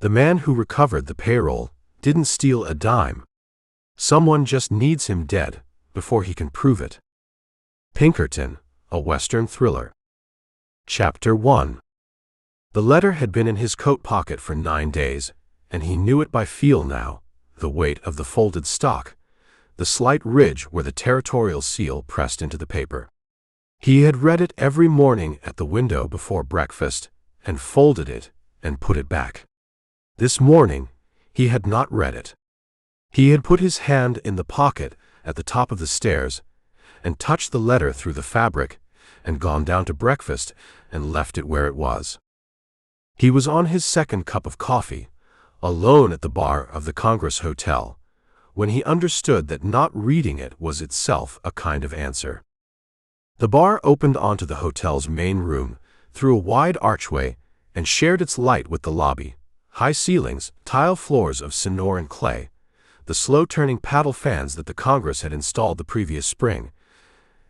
The man who recovered the payroll didn't steal a dime. Someone just needs him dead before he can prove it. Pinkerton, a Western thriller. Chapter 1. The letter had been in his coat pocket for 9 days, and he knew it by feel now, the weight of the folded stock, the slight ridge where the territorial seal pressed into the paper. He had read it every morning at the window before breakfast, and folded it and put it back. This morning, he had not read it. He had put his hand in the pocket at the top of the stairs and touched the letter through the fabric and gone down to breakfast and left it where it was. He was on his second cup of coffee, alone at the bar of the Congress Hotel, when he understood that not reading it was itself a kind of answer. The bar opened onto the hotel's main room through a wide archway and shared its light with the lobby. High ceilings, tile floors of Sonoran clay, the slow-turning paddle fans that the Congress had installed the previous spring,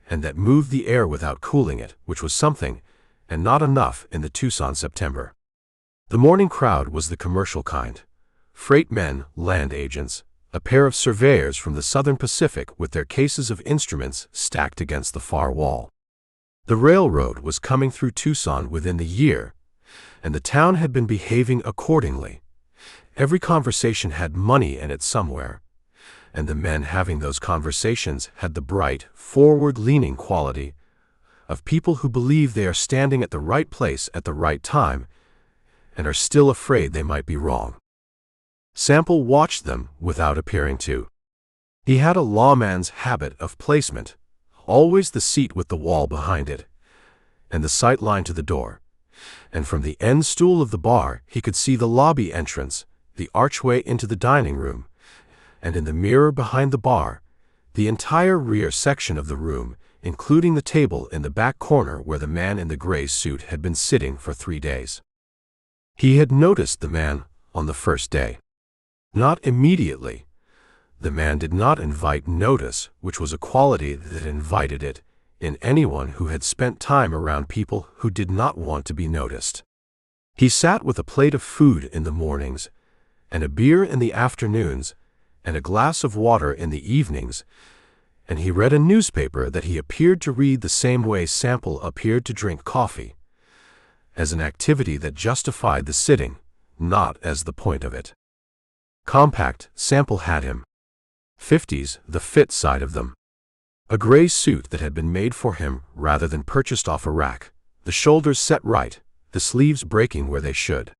and that moved the air without cooling it, which was something, and not enough in the Tucson September. The morning crowd was the commercial kind. Freight men, land agents, a pair of surveyors from the Southern Pacific with their cases of instruments stacked against the far wall. The railroad was coming through Tucson within the year, and the town had been behaving accordingly. Every conversation had money in it somewhere, and the men having those conversations had the bright, forward-leaning quality of people who believe they are standing at the right place at the right time and are still afraid they might be wrong. Sample watched them without appearing to. He had a lawman's habit of placement, always the seat with the wall behind it, and the sight line to the door. And from the end stool of the bar he could see the lobby entrance, the archway into the dining room, and in the mirror behind the bar, the entire rear section of the room, including the table in the back corner where the man in the gray suit had been sitting for 3 days. He had noticed the man on the first day. Not immediately. The man did not invite notice, which was a quality that invited it in anyone who had spent time around people who did not want to be noticed. He sat with a plate of food in the mornings, and a beer in the afternoons, and a glass of water in the evenings, and he read a newspaper that he appeared to read the same way Sample appeared to drink coffee, as an activity that justified the sitting, not as the point of it. Compact, Sample had him. 50s, the fit side of them. A gray suit that had been made for him rather than purchased off a rack, the shoulders set right, the sleeves breaking where they should.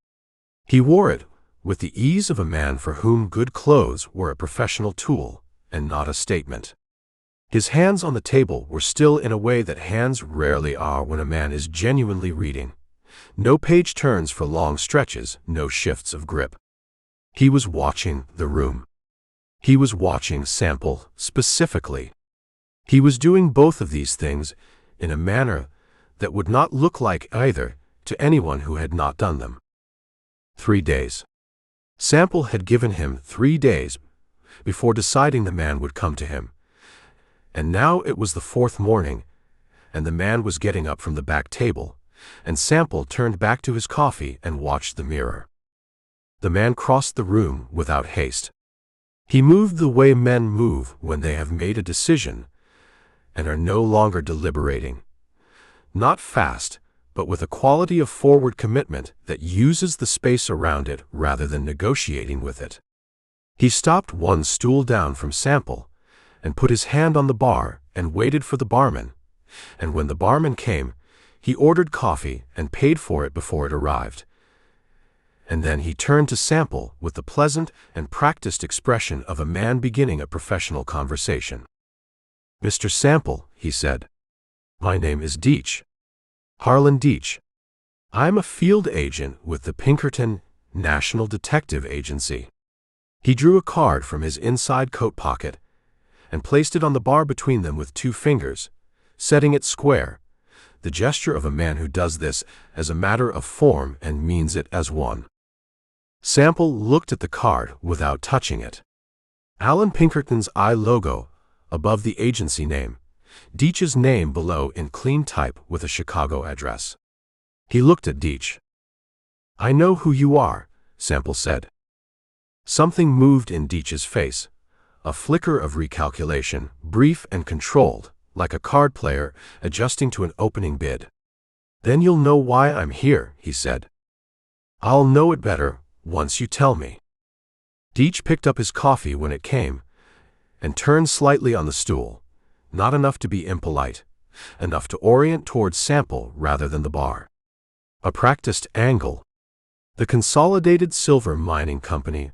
He wore it with the ease of a man for whom good clothes were a professional tool and not a statement. His hands on the table were still in a way that hands rarely are when a man is genuinely reading. No page turns for long stretches, no shifts of grip. He was watching the room. He was watching Sample specifically. He was doing both of these things in a manner that would not look like either to anyone who had not done them. 3 days. Sample had given him 3 days before deciding the man would come to him. And now it was the 4th morning, and the man was getting up from the back table, and Sample turned back to his coffee and watched the mirror. The man crossed the room without haste. He moved the way men move when they have made a decision and are no longer deliberating. Not fast, but with a quality of forward commitment that uses the space around it rather than negotiating with it. He stopped 1 stool down from Sample and put his hand on the bar and waited for the barman, and when the barman came, he ordered coffee and paid for it before it arrived. And then he turned to Sample with the pleasant and practiced expression of a man beginning a professional conversation. "Mr. Sample," he said, "my name is Deetch. Harlan Deetch. I'm a field agent with the Pinkerton National Detective Agency." He drew a card from his inside coat pocket and placed it on the bar between them with 2 fingers, setting it square, the gesture of a man who does this as a matter of form and means it as one. Sample looked at the card without touching it. Alan Pinkerton's I logo above the agency name, Deetch's name below in clean type with a Chicago address. He looked at Deetch. "I know who you are," Sample said. Something moved in Deetch's face, a flicker of recalculation, brief and controlled, like a card player adjusting to an opening bid. Then you'll know why I'm here, he said. I'll know it better once you tell me. Deetch picked up his coffee when it came and turned slightly on the stool, not enough to be impolite, enough to orient towards Sample rather than the bar. A practiced angle. The Consolidated Silver Mining Company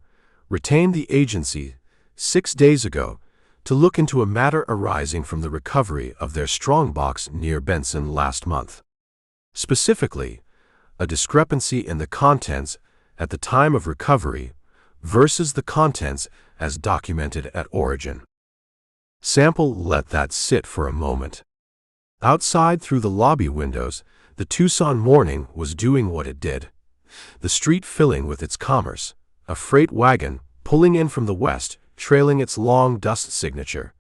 retained the agency 6 days ago to look into a matter arising from the recovery of their strongbox near Benson last month. Specifically, a discrepancy in the contents at the time of recovery versus the contents as documented at origin. Sample let that sit for a moment. Outside through the lobby windows, the Tucson morning was doing what it did, the street filling with its commerce, a freight wagon pulling in from the west, trailing its long dust signature,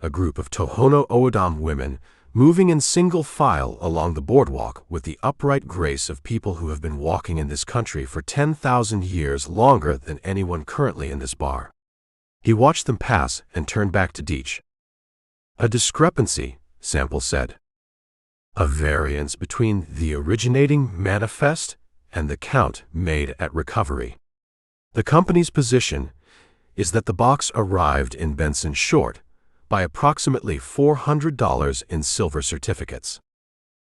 a group of Tohono O'odham women moving in single file along the boardwalk with the upright grace of people who have been walking in this country for 10,000 years longer than anyone currently in this bar. He watched them pass and turned back to Deetch. A discrepancy, Sample said. A variance between the originating manifest and the count made at recovery. The company's position is that the box arrived in Benson short by approximately $400 in silver certificates.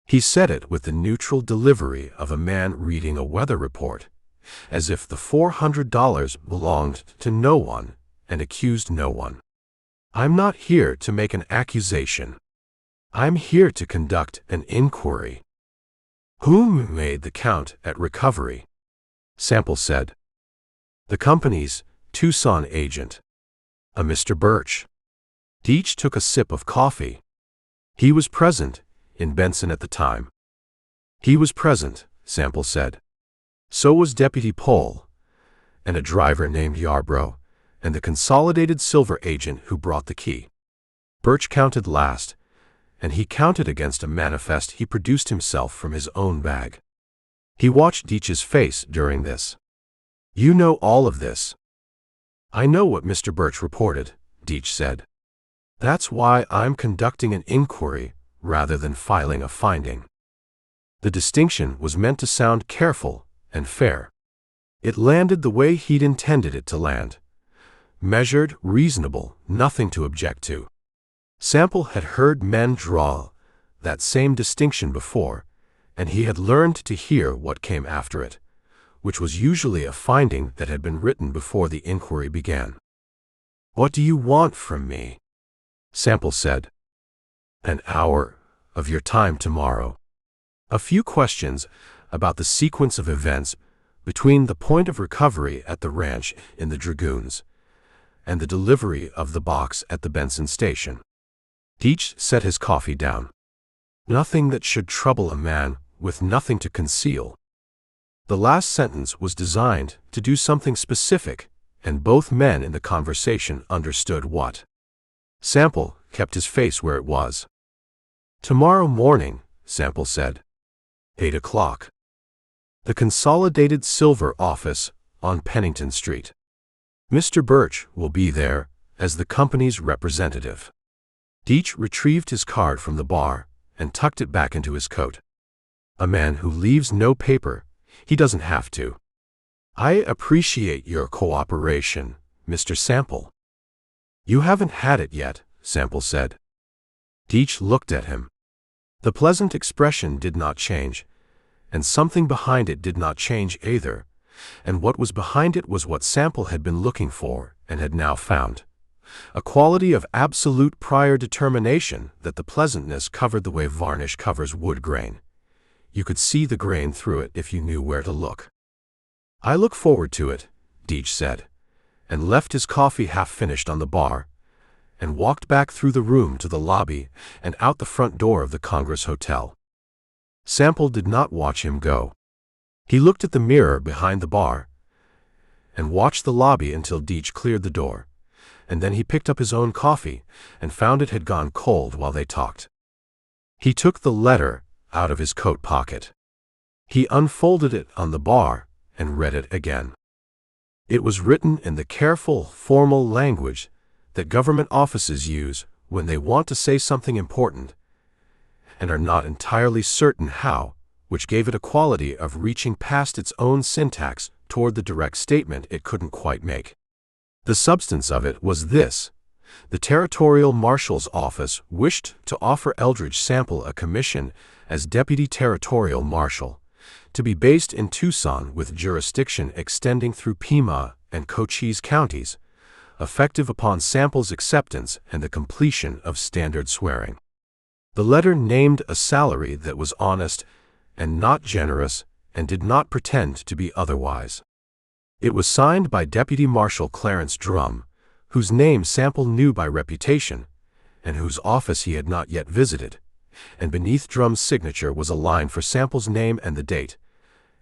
He said it with the neutral delivery of a man reading a weather report, as if the $400 belonged to no one and accused no one. I'm not here to make an accusation. I'm here to conduct an inquiry. Who made the count at recovery? Sample said. The company's Tucson agent, a Mr. Birch. Deetch took a sip of coffee. He was present in Benson at the time. He was present, Sample said. So was Deputy Pohl, and a driver named Yarbrough, and the Consolidated Silver agent who brought the key. Birch counted last, and he counted against a manifest he produced himself from his own bag. He watched Deetch's face during this. You know all of this. I know what Mr. Birch reported, Deetch said. That's why I'm conducting an inquiry rather than filing a finding. The distinction was meant to sound careful and fair. It landed the way he'd intended it to land. Measured, reasonable, nothing to object to. Sample had heard men draw that same distinction before, and he had learned to hear what came after it, which was usually a finding that had been written before the inquiry began. What do you want from me? Sample said. An hour of your time tomorrow. A few questions about the sequence of events between the point of recovery at the ranch in the Dragoons and the delivery of the box at the Benson station. Deetch set his coffee down. Nothing that should trouble a man with nothing to conceal. The last sentence was designed to do something specific, and both men in the conversation understood what. Sample kept his face where it was. Tomorrow morning, Sample said. 8 o'clock. The Consolidated Silver office on Pennington Street. Mr. Birch will be there as the company's representative. Deetch retrieved his card from the bar and tucked it back into his coat. A man who leaves no paper, he doesn't have to. I appreciate your cooperation, Mr. Sample. You haven't had it yet, Sample said. Deetch looked at him. The pleasant expression did not change, and something behind it did not change either, and what was behind it was what Sample had been looking for and had now found. A quality of absolute prior determination that the pleasantness covered the way varnish covers wood grain. You could see the grain through it if you knew where to look. I look forward to it, Deetch said, and left his coffee half-finished on the bar, and walked back through the room to the lobby and out the front door of the Congress Hotel. Sample did not watch him go. He looked at the mirror behind the bar and watched the lobby until Deetch cleared the door, and then he picked up his own coffee and found it had gone cold while they talked. He took the letter out of his coat pocket. He unfolded it on the bar and read it again. It was written in the careful, formal language that government offices use when they want to say something important and are not entirely certain how, which gave it a quality of reaching past its own syntax toward the direct statement it couldn't quite make. The substance of it was this: the Territorial Marshal's Office wished to offer Eldridge Sample a commission as Deputy Territorial Marshal, to be based in Tucson with jurisdiction extending through Pima and Cochise counties, effective upon Sample's acceptance and the completion of standard swearing. The letter named a salary that was honest and not generous and did not pretend to be otherwise. It was signed by Deputy Marshal Clarence Drum, whose name Sample knew by reputation, and whose office he had not yet visited, and beneath Drum's signature was a line for Sample's name and the date,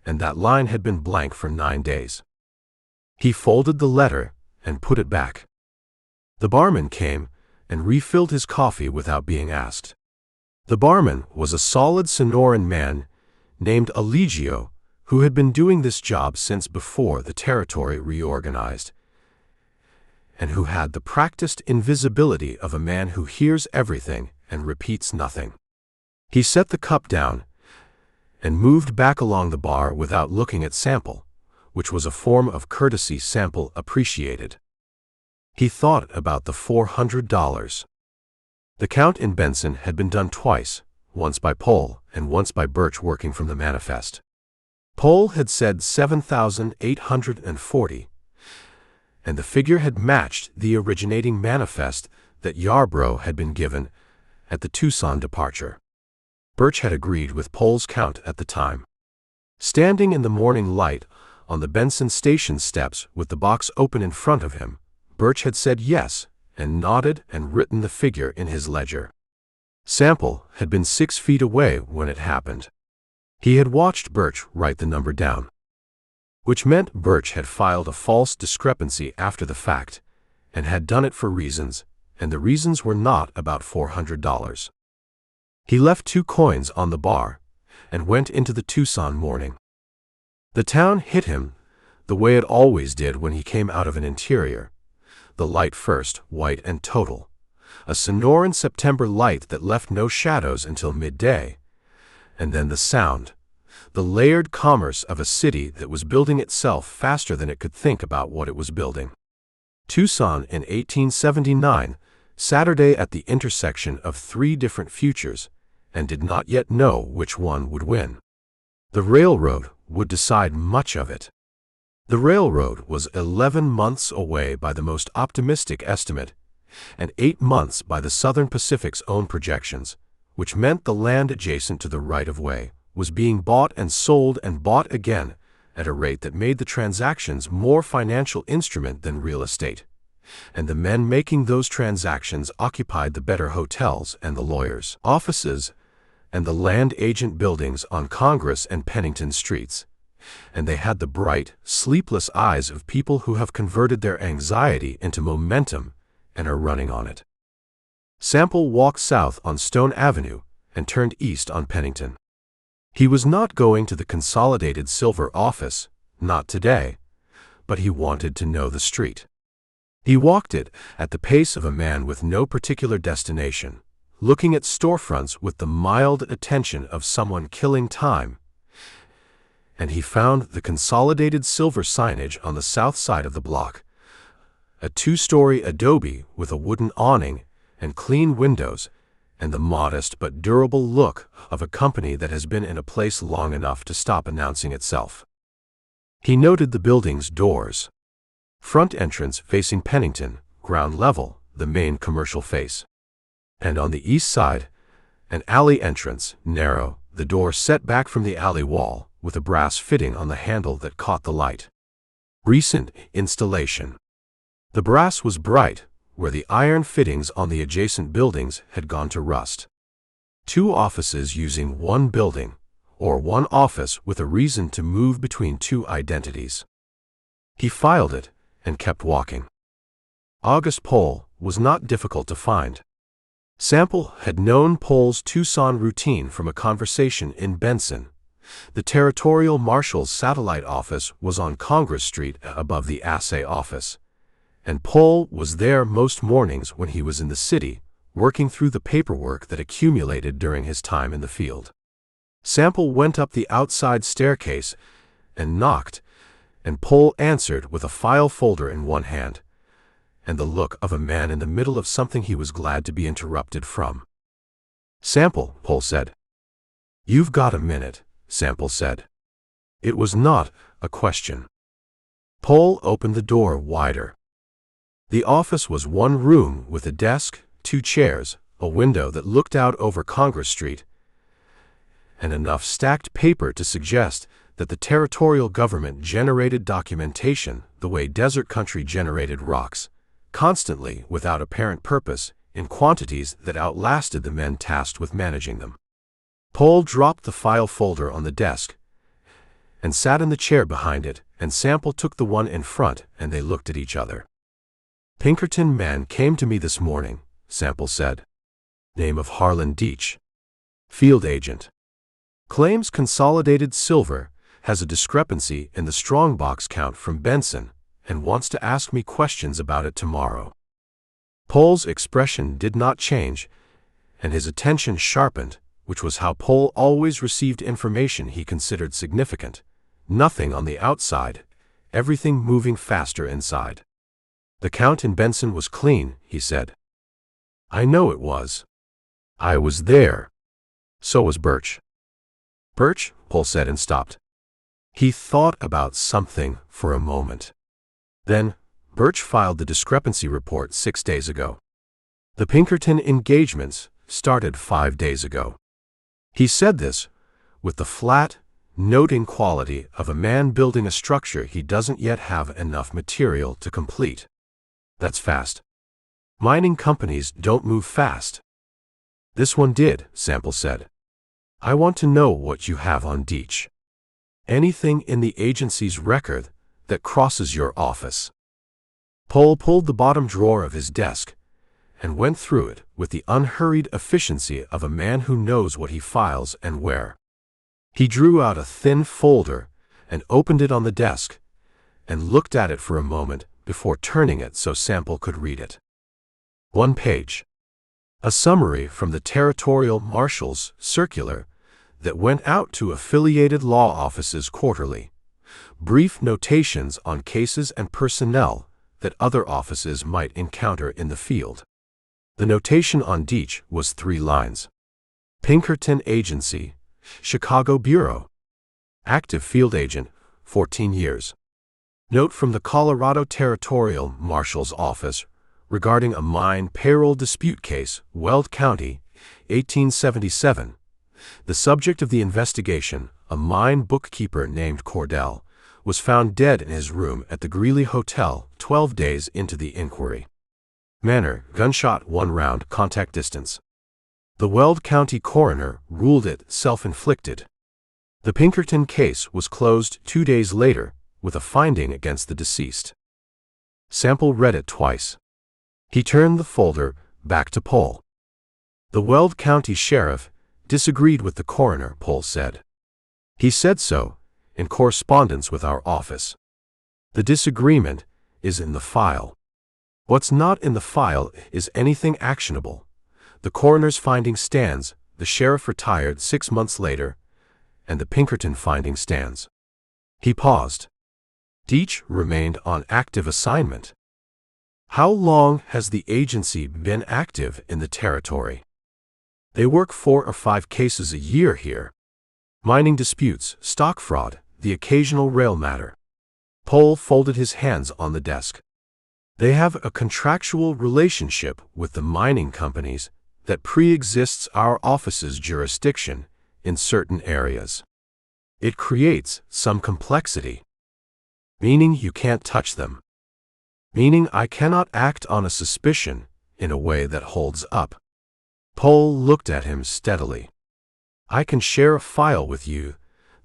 and that line had been blank for 9 days. He folded the letter and put it back. The barman came and refilled his coffee without being asked. The barman was a solid Sonoran man named Eligio, who had been doing this job since before the territory reorganized, and who had the practiced invisibility of a man who hears everything and repeats nothing. He set the cup down and moved back along the bar without looking at Sample, which was a form of courtesy Sample appreciated. He thought about the $400. The count in Benson had been done twice, once by Pohl and once by Birch working from the manifest. Pohl had said 7,840, and the figure had matched the originating manifest that Yarbrough had been given at the Tucson departure. Birch had agreed with Pohl's count at the time. Standing in the morning light on the Benson station steps with the box open in front of him, Birch had said yes and nodded and written the figure in his ledger. Sample had been 6 feet away when it happened. He had watched Birch write the number down, which meant Birch had filed a false discrepancy after the fact, and had done it for reasons, and the reasons were not about $400. He left 2 coins on the bar, and went into the Tucson morning. The town hit him the way it always did when he came out of an interior. The light first, white and total, a Sonoran September light that left no shadows until midday, and then the sound, the layered commerce of a city that was building itself faster than it could think about what it was building. Tucson in 1879, Saturday at the intersection of 3 different futures, and did not yet know which one would win. The railroad would decide much of it. The railroad was 11 months away by the most optimistic estimate, and 8 months by the Southern Pacific's own projections, which meant the land adjacent to the right-of-way was being bought and sold and bought again at a rate that made the transactions more financial instrument than real estate, and the men making those transactions occupied the better hotels and the lawyers' offices and the land agent buildings on Congress and Pennington streets, and they had the bright, sleepless eyes of people who have converted their anxiety into momentum and are running on it. Sample walked south on Stone Avenue and turned east on Pennington. He was not going to the Consolidated Silver office, not today, but he wanted to know the street. He walked it at the pace of a man with no particular destination, looking at storefronts with the mild attention of someone killing time, and he found the Consolidated Silver signage on the south side of the block, a 2-story adobe with a wooden awning and clean windows, and the modest but durable look of a company that has been in a place long enough to stop announcing itself. He noted the building's doors. Front entrance facing Pennington, ground level, the main commercial face. And on the east side, an alley entrance, narrow, the door set back from the alley wall, with a brass fitting on the handle that caught the light. Recent installation. The brass was bright, where the iron fittings on the adjacent buildings had gone to rust. 2 offices using 1 building, or 1 office with a reason to move between 2 identities. He filed it and kept walking. August Pohl was not difficult to find. Sample had known Pohl's Tucson routine from a conversation in Benson, The Territorial Marshal's satellite office was on Congress Street above the assay office, and Pole was there most mornings when he was in the city, working through the paperwork that accumulated during his time in the field. Sample went up the outside staircase and knocked, and Pole answered with a file folder in one hand, and the look of a man in the middle of something he was glad to be interrupted from. "Sample," Pole said. "You've got a minute," Sample said. It was not a question. Pole opened the door wider. The office was one room with a desk, 2 chairs, a window that looked out over Congress Street, and enough stacked paper to suggest that the territorial government generated documentation the way desert country generated rocks, constantly without apparent purpose, in quantities that outlasted the men tasked with managing them. Pole dropped the file folder on the desk and sat in the chair behind it, and Sample took the one in front, and they looked at each other. "Pinkerton man came to me this morning," Sample said. "Name of Harlan Deetch. Field agent. Claims Consolidated Silver has a discrepancy in the strongbox count from Benson and wants to ask me questions about it tomorrow." Pole's expression did not change, and his attention sharpened, which was how Pole always received information he considered significant. Nothing on the outside, everything moving faster inside. "The count in Benson was clean," he said. "I know it was. I was there. So was Birch." "Birch?" Pole said and stopped. He thought about something for a moment. Then, Birch filed the discrepancy report 6 days ago. The Pinkerton engagements started 5 days ago. He said this with the flat, noting quality of a man building a structure he doesn't yet have enough material to complete. "That's fast. Mining companies don't move fast." "This one did," Sample said. "I want to know what you have on Deetch. Anything in the agency's record that crosses your office." Pole pulled the bottom drawer of his desk and went through it with the unhurried efficiency of a man who knows what he files and where. He drew out a thin folder and opened it on the desk and looked at it for a moment before turning it so Sample could read it. 1 page. A summary from the Territorial Marshal's circular that went out to affiliated law offices quarterly. Brief notations on cases and personnel that other offices might encounter in the field. The notation on Deetch was 3 lines. Pinkerton Agency, Chicago Bureau. Active field agent, 14 years. Note from the Colorado Territorial Marshal's Office regarding a mine payroll dispute case, Weld County, 1877. The subject of the investigation, a mine bookkeeper named Cordell, was found dead in his room at the Greeley Hotel 12 days into the inquiry. Manner, gunshot 1 round, contact distance. The Weld County coroner ruled it self-inflicted. The Pinkerton case was closed 2 days later with a finding against the deceased. Sample read it twice. He turned the folder back to Pole. "The Weld County sheriff disagreed with the coroner," Pole said. "He said so in correspondence with our office. The disagreement is in the file. What's not in the file is anything actionable. The coroner's finding stands, the sheriff retired 6 months later, and the Pinkerton finding stands." He paused. Deetch remained on active assignment. "How long has the agency been active in the territory?" "They work 4 or 5 cases a year here. Mining disputes, stock fraud, the occasional rail matter." Pole folded his hands on the desk. "They have a contractual relationship with the mining companies that pre-exists our office's jurisdiction in certain areas. It creates some complexity." "Meaning you can't touch them?" "Meaning I cannot act on a suspicion in a way that holds up." Pole looked at him steadily. "I can share a file with you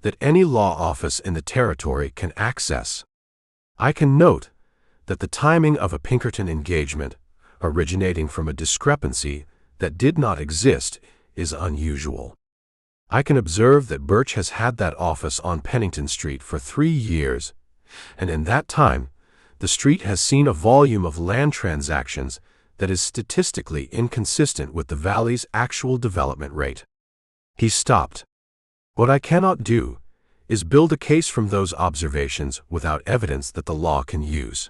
that any law office in the territory can access. I can note that the timing of a Pinkerton engagement, originating from a discrepancy that did not exist, is unusual. I can observe that Birch has had that office on Pennington Street for 3 years, and in that time, the street has seen a volume of land transactions that is statistically inconsistent with the valley's actual development rate. He stopped. What I cannot do is build a case from those observations without evidence that the law can use.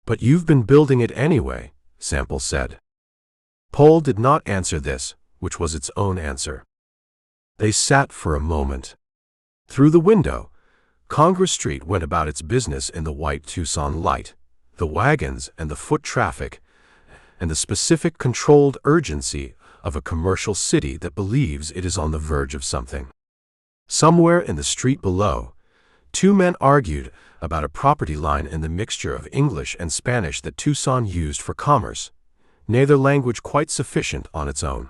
But you've been building it anyway, Sample said. Pohl did not answer this, which was its own answer. They sat for a moment. Through the window, Congress Street went about its business in the white Tucson light, the wagons and the foot traffic, and the specific controlled urgency of a commercial city that believes it is on the verge of something. Somewhere in the street below, 2 men argued about a property line in the mixture of English and Spanish that Tucson used for commerce, neither language quite sufficient on its own.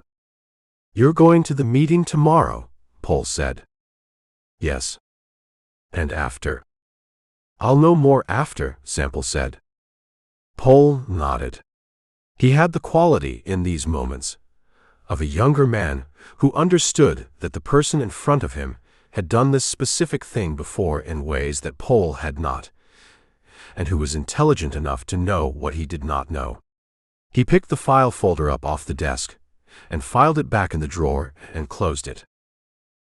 "You're going to the meeting tomorrow," Pohl said. "Yes." "And after?" "I'll know more after," Sample said. Pohl nodded. He had the quality in these moments of a younger man who understood that the person in front of him had done this specific thing before in ways that Pohl had not, and who was intelligent enough to know what he did not know. He picked the file folder up off the desk and filed it back in the drawer and closed it.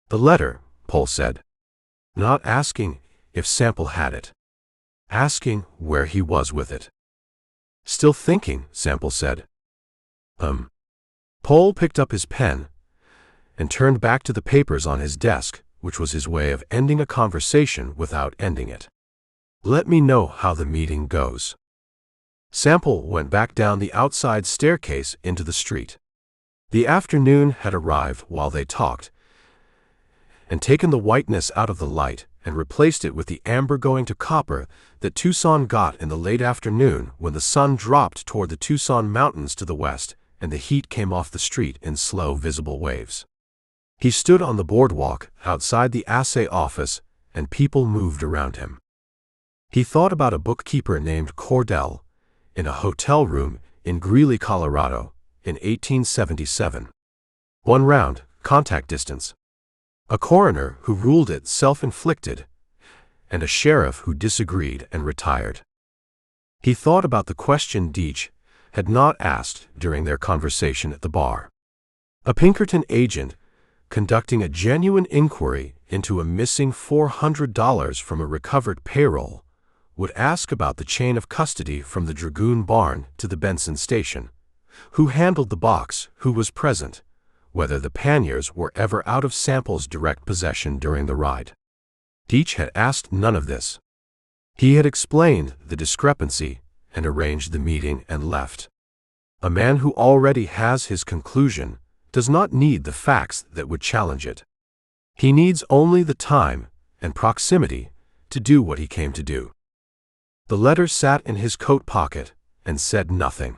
"The letter," Pohl said, not asking if Sample had it, asking where he was with it. "Still thinking," Sample said. Pohl picked up his pen and turned back to the papers on his desk, which was his way of ending a conversation without ending it. "Let me know how the meeting goes." Sample went back down the outside staircase into the street. The afternoon had arrived while they talked, and taken the whiteness out of the light and replaced it with the amber going to copper that Tucson got in the late afternoon when the sun dropped toward the Tucson Mountains to the west and the heat came off the street in slow visible waves. He stood on the boardwalk outside the assay office, and people moved around him. He thought about a bookkeeper named Cordell in a hotel room in Greeley, Colorado, in 1877. 1 round, contact distance. A coroner who ruled it self-inflicted, and a sheriff who disagreed and retired. He thought about the question Deetch had not asked during their conversation at the bar. A Pinkerton agent conducting a genuine inquiry into a missing $400 from a recovered payroll would ask about the chain of custody from the Dragoon barn to the Benson station, who handled the box, who was present, whether the panniers were ever out of Sample's direct possession during the ride. Deetch had asked none of this. He had explained the discrepancy and arranged the meeting and left. A man who already has his conclusion does not need the facts that would challenge it. He needs only the time and proximity to do what he came to do. The letter sat in his coat pocket and said nothing.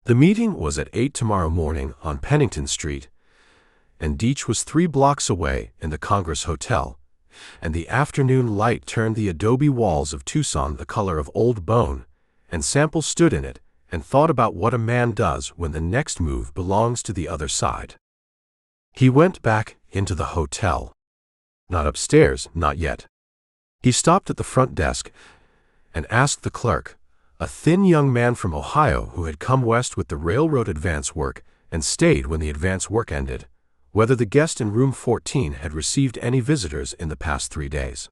The meeting was at 8 tomorrow morning on Pennington Street, and Deetch was 3 blocks away in the Congress Hotel, and the afternoon light turned the adobe walls of Tucson the color of old bone, and Sample stood in it and thought about what a man does when the next move belongs to the other side. He went back into the hotel. Not upstairs, not yet. He stopped at the front desk and asked the clerk, a thin young man from Ohio who had come west with the railroad advance work and stayed when the advance work ended, whether the guest in room 14 had received any visitors in the past 3 days.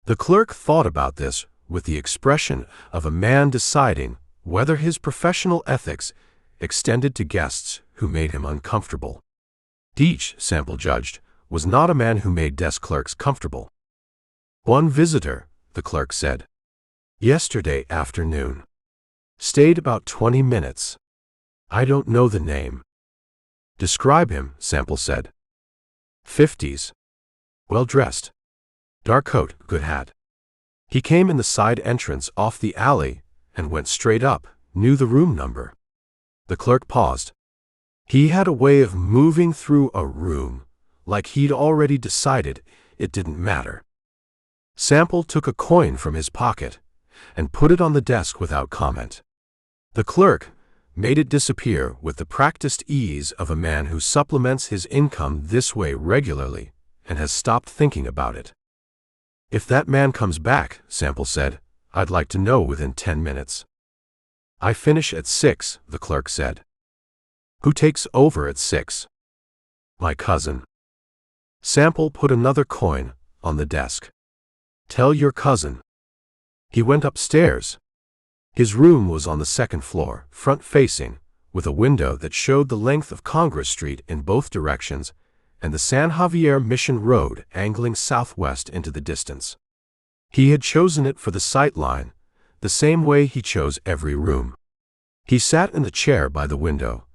The clerk thought about this with the expression of a man deciding whether his professional ethics extended to guests who made him uncomfortable. Deetch, Sample judged, was not a man who made desk clerks comfortable. "One visitor," the clerk said. "Yesterday afternoon. Stayed about 20 minutes. I don't know the name." "Describe him," Sample said. 50s. Well-dressed. Dark coat, good hat. He came in the side entrance off the alley and went straight up, knew the room number. The clerk paused. He had a way of moving through a room, like he'd already decided it didn't matter. Sample took a coin from his pocket and put it on the desk without comment. The clerk made it disappear with the practiced ease of a man who supplements his income this way regularly and has stopped thinking about it. "If that man comes back," Sample said, "I'd like to know within 10 minutes. "I finish at 6, the clerk said. "Who takes over at 6? "My cousin." Sample put another coin on the desk. "Tell your cousin." He went upstairs. His room was on the second floor, front-facing, with a window that showed the length of Congress Street in both directions and the San Javier Mission Road angling southwest into the distance. He had chosen it for the sight line, the same way he chose every room. He sat in the chair by the window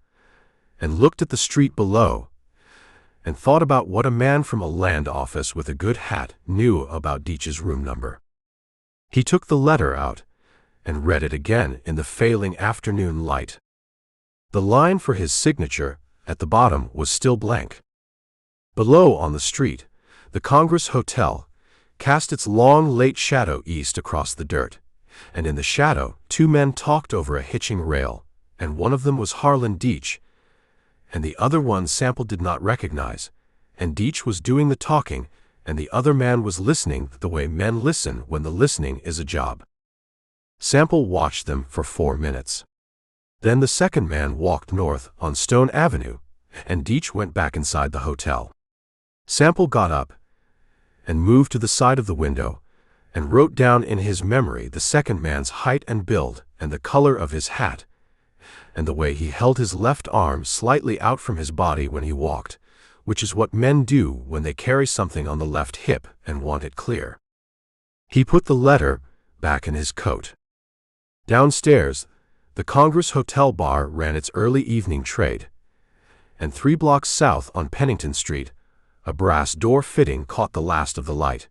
and looked at the street below and thought about what a man from a land office with a good hat knew about Deetch's room number. He took the letter out and read it again in the failing afternoon light. The line for his signature at the bottom was still blank. Below on the street, the Congress Hotel cast its long late shadow east across the dirt, and in the shadow 2 men talked over a hitching rail, and one of them was Harlan Deetch, and the other one Sample did not recognize, and Deetch was doing the talking, and the other man was listening the way men listen when the listening is a job. Sample watched them for 4 minutes. Then the second man walked north on Stone Avenue, and Deetch went back inside the hotel. Sample got up and moved to the side of the window and wrote down in his memory the second man's height and build and the color of his hat and the way he held his left arm slightly out from his body when he walked, which is what men do when they carry something on the left hip and want it clear. He put the letter back in his coat. Downstairs, the Congress Hotel bar ran its early evening trade, and 3 blocks south on Pennington Street, a brass door fitting caught the last of the light,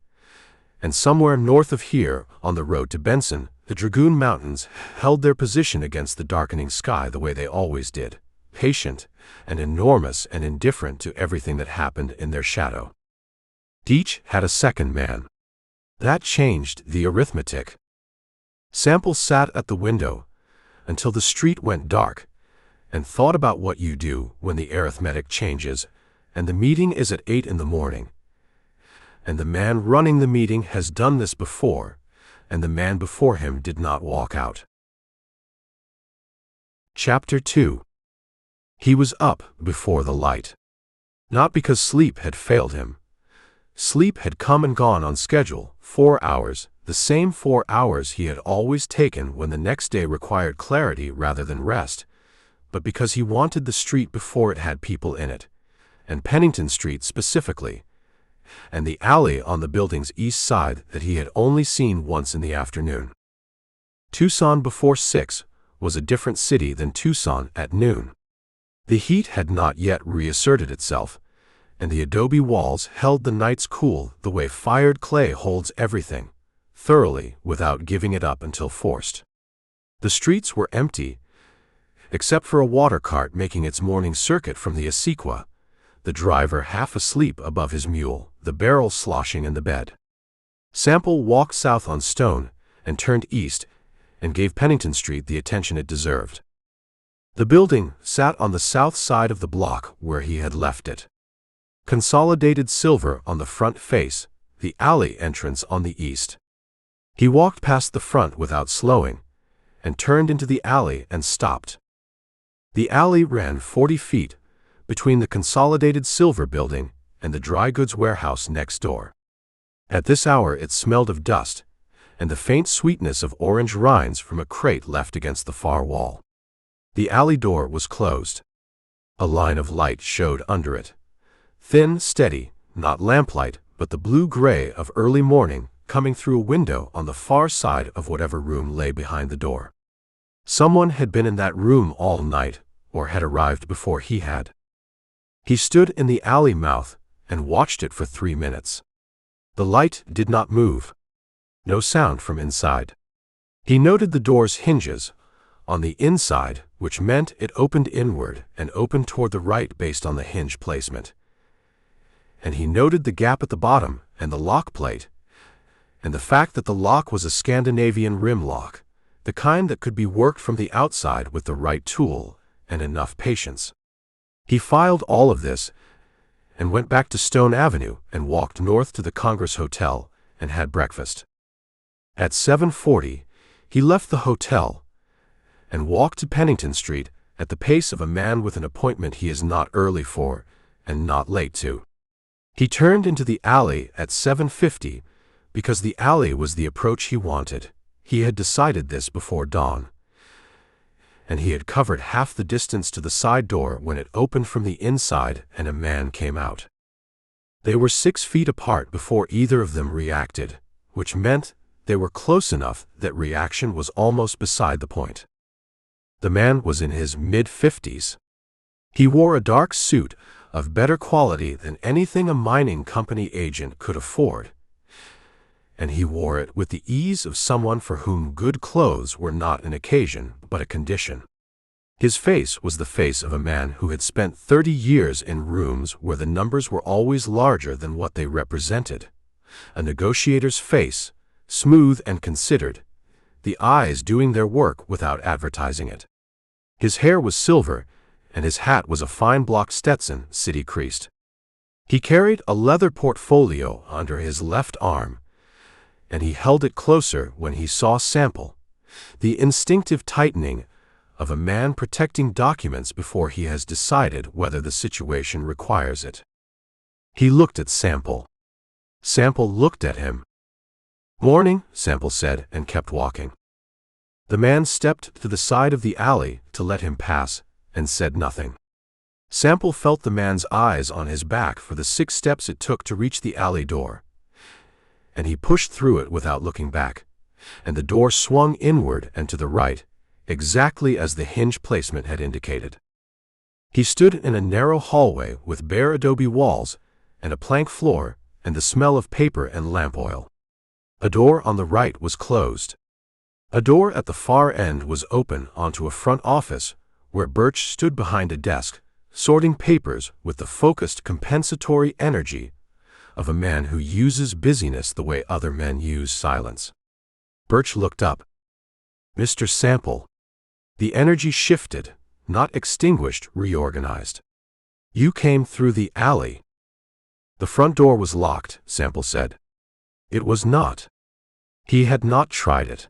and somewhere north of here, on the road to Benson, the Dragoon Mountains held their position against the darkening sky the way they always did, patient and enormous and indifferent to everything that happened in their shadow. Deetch had a second man. That changed the arithmetic. Sample sat at the window until the street went dark and thought about what you do when the arithmetic changes and the meeting is at 8 in the morning. And the man running the meeting has done this before, and the man before him did not walk out. Chapter 2. He was up before the light. Not because sleep had failed him. Sleep had come and gone on schedule, 4 hours, the same 4 hours he had always taken when the next day required clarity rather than rest, but because he wanted the street before it had people in it, and Pennington Street specifically, and the alley on the building's east side that he had only seen once in the afternoon. Tucson before 6 was a different city than Tucson at noon. The heat had not yet reasserted itself, and the adobe walls held the nights cool the way fired clay holds everything, thoroughly without giving it up until forced. The streets were empty, except for a water cart making its morning circuit from the Acequa, the driver half asleep above his mule, the barrel sloshing in the bed. Sample walked south on Stone and turned east and gave Pennington Street the attention it deserved. The building sat on the south side of the block where he had left it. Consolidated Silver on the front face, the alley entrance on the east. He walked past the front without slowing and turned into the alley and stopped. The alley ran 40 feet between the Consolidated Silver building and the dry goods warehouse next door. At this hour it smelled of dust and the faint sweetness of orange rinds from a crate left against the far wall. The alley door was closed. A line of light showed under it. Thin, steady, not lamplight, but the blue-gray of early morning coming through a window on the far side of whatever room lay behind the door. Someone had been in that room all night, or had arrived before he had. He stood in the alley mouth and watched it for 3 minutes. The light did not move. No sound from inside. He noted the door's hinges on the inside, which meant it opened inward and opened toward the right based on the hinge placement. And he noted the gap at the bottom and the lock plate, and the fact that the lock was a Scandinavian rim lock, the kind that could be worked from the outside with the right tool and enough patience. He filed all of this and went back to Stone Avenue and walked north to the Congress Hotel and had breakfast. At 7:40, he left the hotel and walked to Pennington Street at the pace of a man with an appointment he is not early for and not late to. He turned into the alley at 7:50 because the alley was the approach he wanted. He had decided this before dawn, and he had covered half the distance to the side door when it opened from the inside and a man came out. They were 6 feet apart before either of them reacted, which meant they were close enough that reaction was almost beside the point. The man was in his mid-50s. He wore a dark suit of better quality than anything a mining company agent could afford, and he wore it with the ease of someone for whom good clothes were not an occasion but a condition. His face was the face of a man who had spent 30 years in rooms where the numbers were always larger than what they represented. A negotiator's face, smooth and considered, the eyes doing their work without advertising it. His hair was silver, and his hat was a fine block Stetson, city creased. He carried a leather portfolio under his left arm, and he held it closer when he saw Sample, the instinctive tightening of a man protecting documents before he has decided whether the situation requires it. He looked at Sample. Sample looked at him. "Morning," Sample said, and kept walking. The man stepped to the side of the alley to let him pass and said nothing. Sample felt the man's eyes on his back for the 6 steps it took to reach the alley door, and he pushed through it without looking back, and the door swung inward and to the right, exactly as the hinge placement had indicated. He stood in a narrow hallway with bare adobe walls and a plank floor and the smell of paper and lamp oil. A door on the right was closed. A door at the far end was open onto a front office where Birch stood behind a desk, sorting papers with the focused compensatory energy of a man who uses busyness the way other men use silence. Birch looked up. "Mr. Sample." The energy shifted, not extinguished, reorganized. "You came through the alley." "The front door was locked," Sample said. It was not. He had not tried it.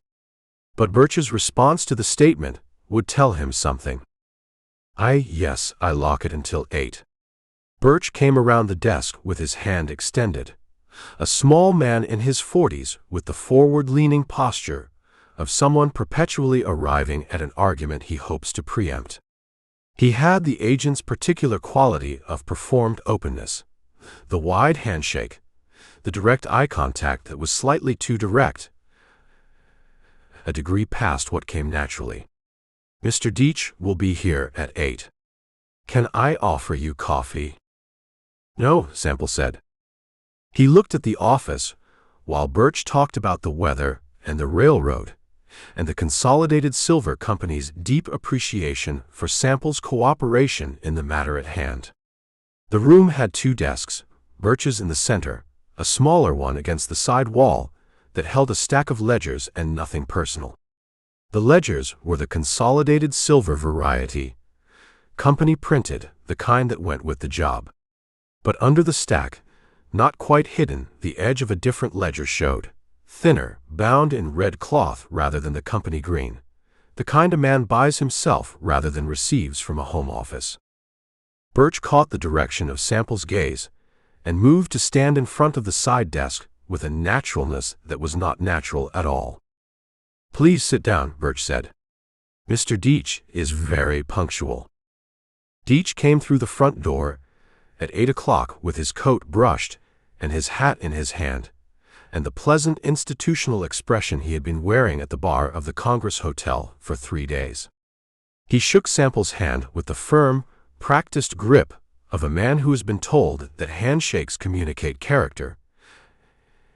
But Birch's response to the statement would tell him something. Yes, I lock it until 8. Birch came around the desk with his hand extended. A small man in his 40s with the forward-leaning posture of someone perpetually arriving at an argument he hopes to preempt. He had the agent's particular quality of performed openness, the wide handshake, the direct eye contact that was slightly too direct, a degree past what came naturally. "Mr. Deetch will be here at 8. Can I offer you coffee?" "No," Sample said. He looked at the office while Birch talked about the weather and the railroad and the Consolidated Silver Company's deep appreciation for Sample's cooperation in the matter at hand. The room had 2 desks, Birch's in the center, a smaller one against the side wall that held a stack of ledgers and nothing personal. The ledgers were the Consolidated Silver variety, company printed, the kind that went with the job. But under the stack, not quite hidden, the edge of a different ledger showed, thinner, bound in red cloth rather than the company green, the kind a man buys himself rather than receives from a home office. Birch caught the direction of Sample's gaze and moved to stand in front of the side desk with a naturalness that was not natural at all. "Please sit down," Birch said. "Mr. Deetch is very punctual." Deetch came through the front door at 8 o'clock with his coat brushed and his hat in his hand, and the pleasant institutional expression he had been wearing at the bar of the Congress Hotel for 3 days. He shook Sample's hand with the firm, practiced grip of a man who has been told that handshakes communicate character,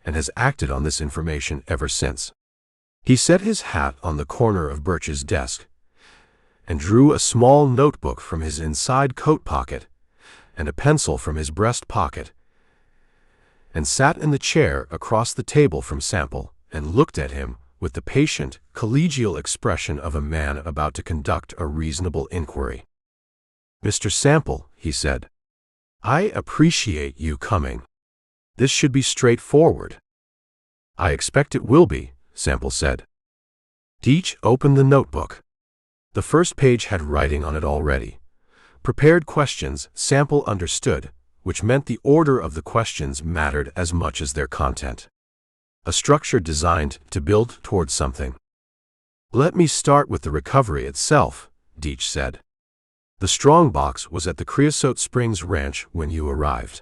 and has acted on this information ever since. He set his hat on the corner of Birch's desk and drew a small notebook from his inside coat pocket and a pencil from his breast pocket and sat in the chair across the table from Sample and looked at him with the patient, collegial expression of a man about to conduct a reasonable inquiry. "Mr. Sample," he said, "I appreciate you coming. This should be straightforward." "I expect it will be," Sample said. Deetch opened the notebook. The first page had writing on it already. Prepared questions, Sample understood, which meant the order of the questions mattered as much as their content. A structure designed to build towards something. "Let me start with the recovery itself," Deetch said. "The strongbox was at the Creosote Springs ranch when you arrived.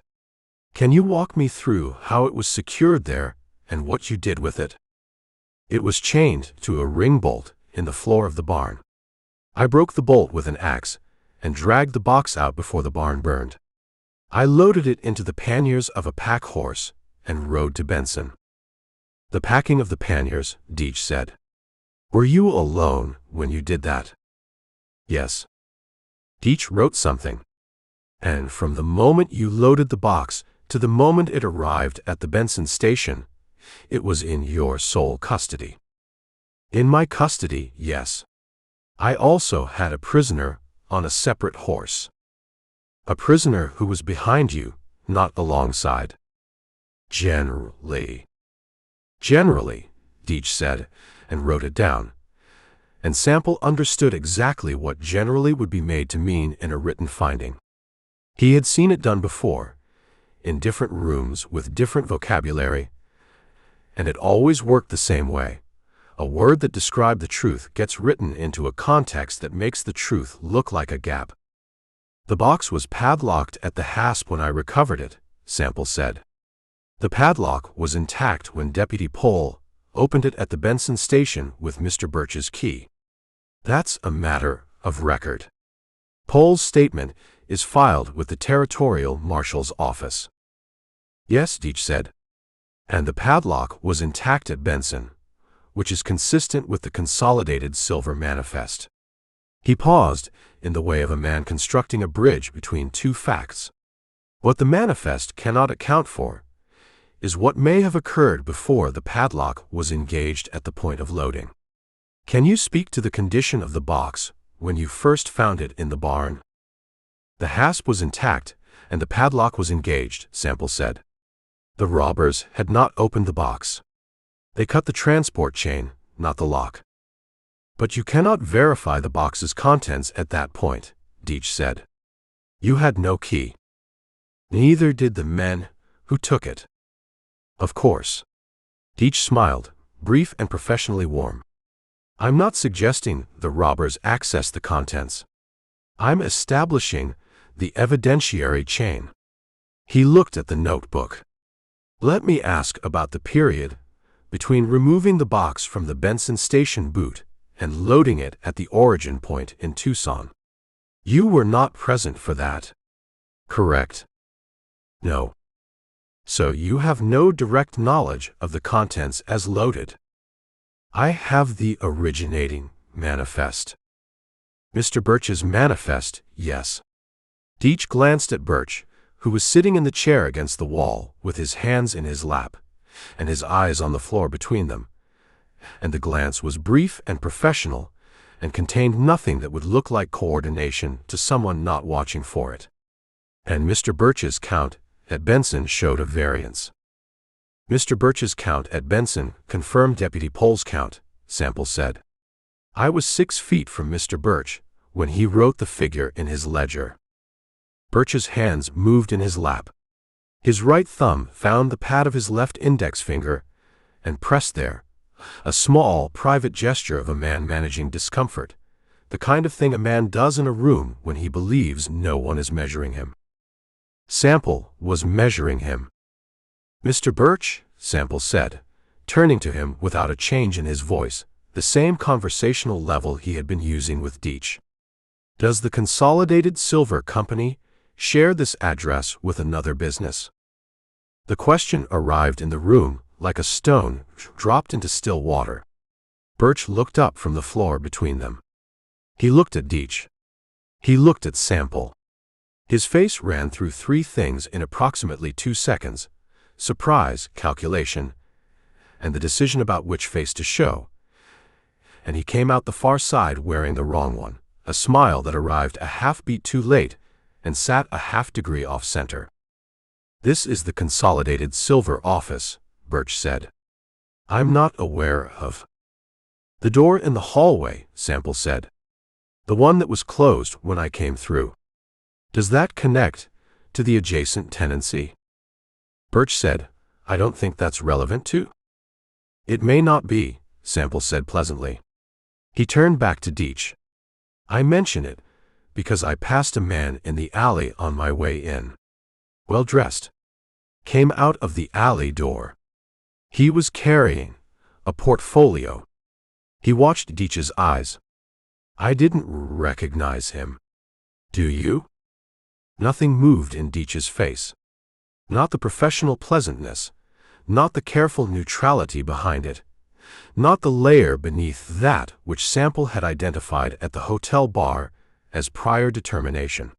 Can you walk me through how it was secured there and what you did with it?" "It was chained to a ring bolt in the floor of the barn. I broke the bolt with an axe and dragged the box out before the barn burned. I loaded it into the panniers of a pack horse and rode to Benson." "The packing of the panniers," Deetch said. "Were you alone when you did that?" "Yes." Deetch wrote something. "And from the moment you loaded the box to the moment it arrived at the Benson station, it was in your sole custody?" "In my custody, yes. I also had a prisoner on a separate horse." "A prisoner who was behind you, not alongside?" "Generally." "Generally," Deetch said, and wrote it down. And Sample understood exactly what generally would be made to mean in a written finding. He had seen it done before, in different rooms with different vocabulary, and it always worked the same way. A word that described the truth gets written into a context that makes the truth look like a gap. "The box was padlocked at the hasp when I recovered it," Sample said. "The padlock was intact when Deputy Pohl opened it at the Benson station with Mr. Birch's key. That's a matter of record. Pohl's statement is filed with the Territorial Marshal's office." "Yes," Deetch said. "And the padlock was intact at Benson, which is consistent with the Consolidated Silver Manifest." He paused, in the way of a man constructing a bridge between two facts. What the manifest cannot account for is what may have occurred before the padlock was engaged at the point of loading. "Can you speak to the condition of the box when you first found it in the barn?" "The hasp was intact and the padlock was engaged," Sample said. "The robbers had not opened the box. They cut the transport chain, not the lock." "But you cannot verify the box's contents at that point," Deetch said. "You had no key. Neither did the men who took it." "Of course." Deetch smiled, brief and professionally warm. "I'm not suggesting the robbers accessed the contents. I'm establishing the evidentiary chain." He looked at the notebook. "Let me ask about the period between removing the box from the Benson station boot and loading it at the origin point in Tucson. You were not present for that, correct?" "No." "So you have no direct knowledge of the contents as loaded?" "I have the originating manifest." "Mr. Birch's manifest, yes." Deetch glanced at Birch, who was sitting in the chair against the wall with his hands in his lap and his eyes on the floor between them, and the glance was brief and professional and contained nothing that would look like coordination to someone not watching for it. And Mr. Birch's count at Benson showed a variance. "Mr. Birch's count at Benson confirmed Deputy Pohl's count," Sample said. "I was 6 feet from Mr. Birch when he wrote the figure in his ledger." Birch's hands moved in his lap. His right thumb found the pad of his left index finger and pressed there, a small, private gesture of a man managing discomfort, the kind of thing a man does in a room when he believes no one is measuring him. Sample was measuring him. "Mr. Birch," Sample said, turning to him without a change in his voice, the same conversational level he had been using with Deetch. "Does the Consolidated Silver Company share this address with another business?" The question arrived in the room like a stone dropped into still water. Birch looked up from the floor between them. He looked at Deetch. He looked at Sample. His face ran through 3 things in approximately 2 seconds: surprise, calculation, and the decision about which face to show, and he came out the far side wearing the wrong one, a smile that arrived a half-beat too late and sat a half-degree off-center. "This is the Consolidated Silver office," Birch said. "I'm not aware of." "The door in the hallway," Sample said. "The one that was closed when I came through. Does that connect to the adjacent tenancy?" Birch said, "I don't think that's relevant to." "It may not be," Sample said pleasantly. He turned back to Deetch. "I mention it because I passed a man in the alley on my way in. Well-dressed. Came out of the alley door. He was carrying a portfolio." He watched Deetch's eyes. "I didn't recognize him. Do you?" Nothing moved in Deetch's face. Not the professional pleasantness, not the careful neutrality behind it, not the layer beneath that which Sample had identified at the hotel bar as prior determination.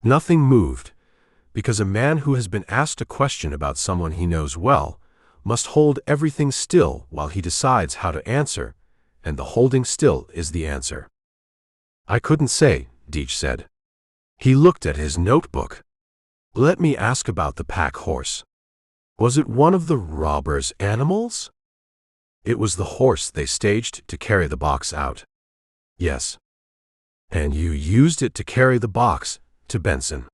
Nothing moved, because a man who has been asked a question about someone he knows well must hold everything still while he decides how to answer, and the holding still is the answer. "I couldn't say," Deetch said. He looked at his notebook. "Let me ask about the pack horse. Was it one of the robbers' animals?" "It was the horse they staged to carry the box out." "Yes." "And you used it to carry the box to Benson?"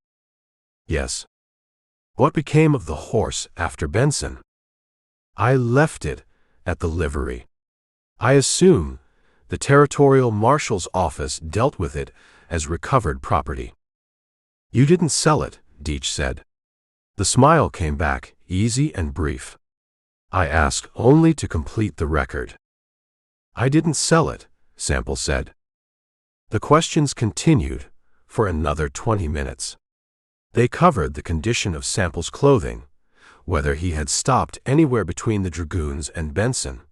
"Yes." "What became of the horse after Benson?" "I left it at the livery. I assume the Territorial Marshal's office dealt with it as recovered property." "You didn't sell it," Deetch said. The smile came back, easy and brief. "I ask only to complete the record." "I didn't sell it," Sample said. The questions continued for another 20 minutes. They covered the condition of Sample's clothing, whether he had stopped anywhere between the Dragoons and Benson,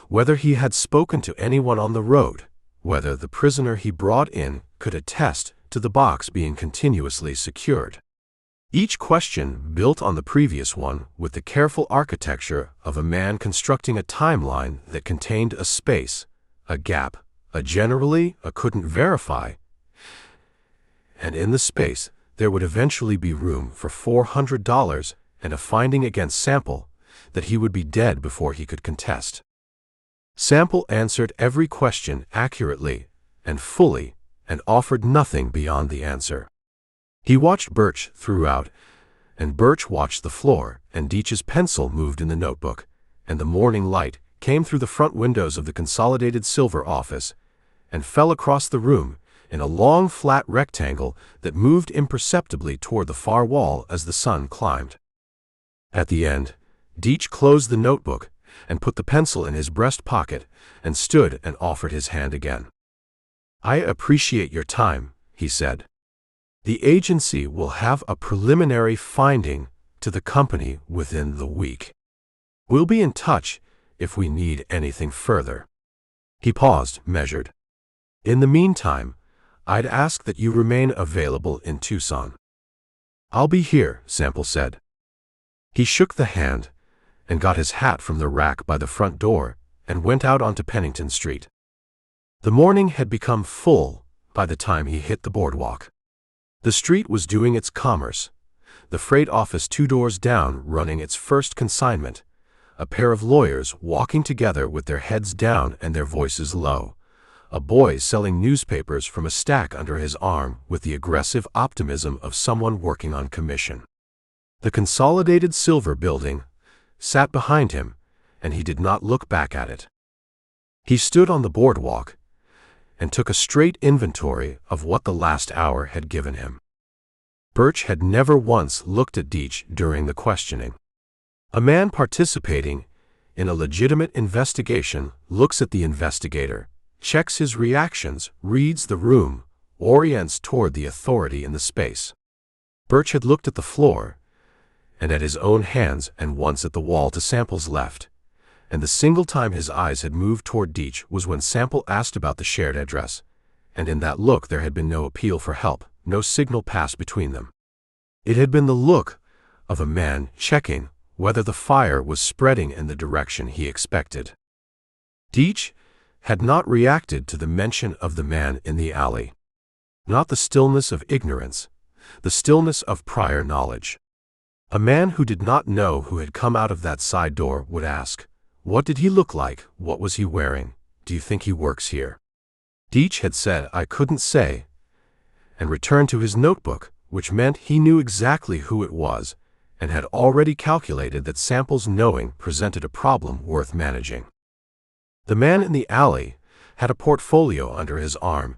whether he had spoken to anyone on the road, whether the prisoner he brought in could attest to the box being continuously secured. Each question built on the previous one with the careful architecture of a man constructing a timeline that contained a space, a gap, a generally a couldn't verify, and in the space there would eventually be room for $400 and a finding against Sample that he would be dead before he could contest. Sample answered every question accurately and fully and offered nothing beyond the answer. He watched Birch throughout, and Birch watched the floor, and Deetch's pencil moved in the notebook, and the morning light came through the front windows of the Consolidated Silver office and fell across the room in a long flat rectangle that moved imperceptibly toward the far wall as the sun climbed. At the end, Deetch closed the notebook and put the pencil in his breast pocket and stood and offered his hand again. "I appreciate your time," he said. "The agency will have a preliminary finding to the company within the week. We'll be in touch if we need anything further." He paused, measured. "In the meantime, I'd ask that you remain available in Tucson." "I'll be here," Sample said. He shook the hand and got his hat from the rack by the front door and went out onto Pennington Street. The morning had become full by the time he hit the boardwalk. The street was doing its commerce, the freight office 2 doors down running its first consignment, a pair of lawyers walking together with their heads down and their voices low, a boy selling newspapers from a stack under his arm with the aggressive optimism of someone working on commission. The Consolidated Silver building sat behind him, and he did not look back at it. He stood on the boardwalk and took a straight inventory of what the last hour had given him. Birch had never once looked at Deetch during the questioning. A man participating in a legitimate investigation looks at the investigator, checks his reactions, reads the room, orients toward the authority in the space. Birch had looked at the floor and at his own hands and once at the wall to Sample's left, and the single time his eyes had moved toward Deetch was when Sample asked about the shared address, and in that look there had been no appeal for help, no signal passed between them. It had been the look of a man checking whether the fire was spreading in the direction he expected. Deetch had not reacted to the mention of the man in the alley. Not the stillness of ignorance, the stillness of prior knowledge. A man who did not know who had come out of that side door would ask, "What did he look like? What was he wearing? Do you think he works here?" Deetch had said, "I couldn't say," and returned to his notebook, which meant he knew exactly who it was and had already calculated that Sample's knowing presented a problem worth managing. The man in the alley had a portfolio under his arm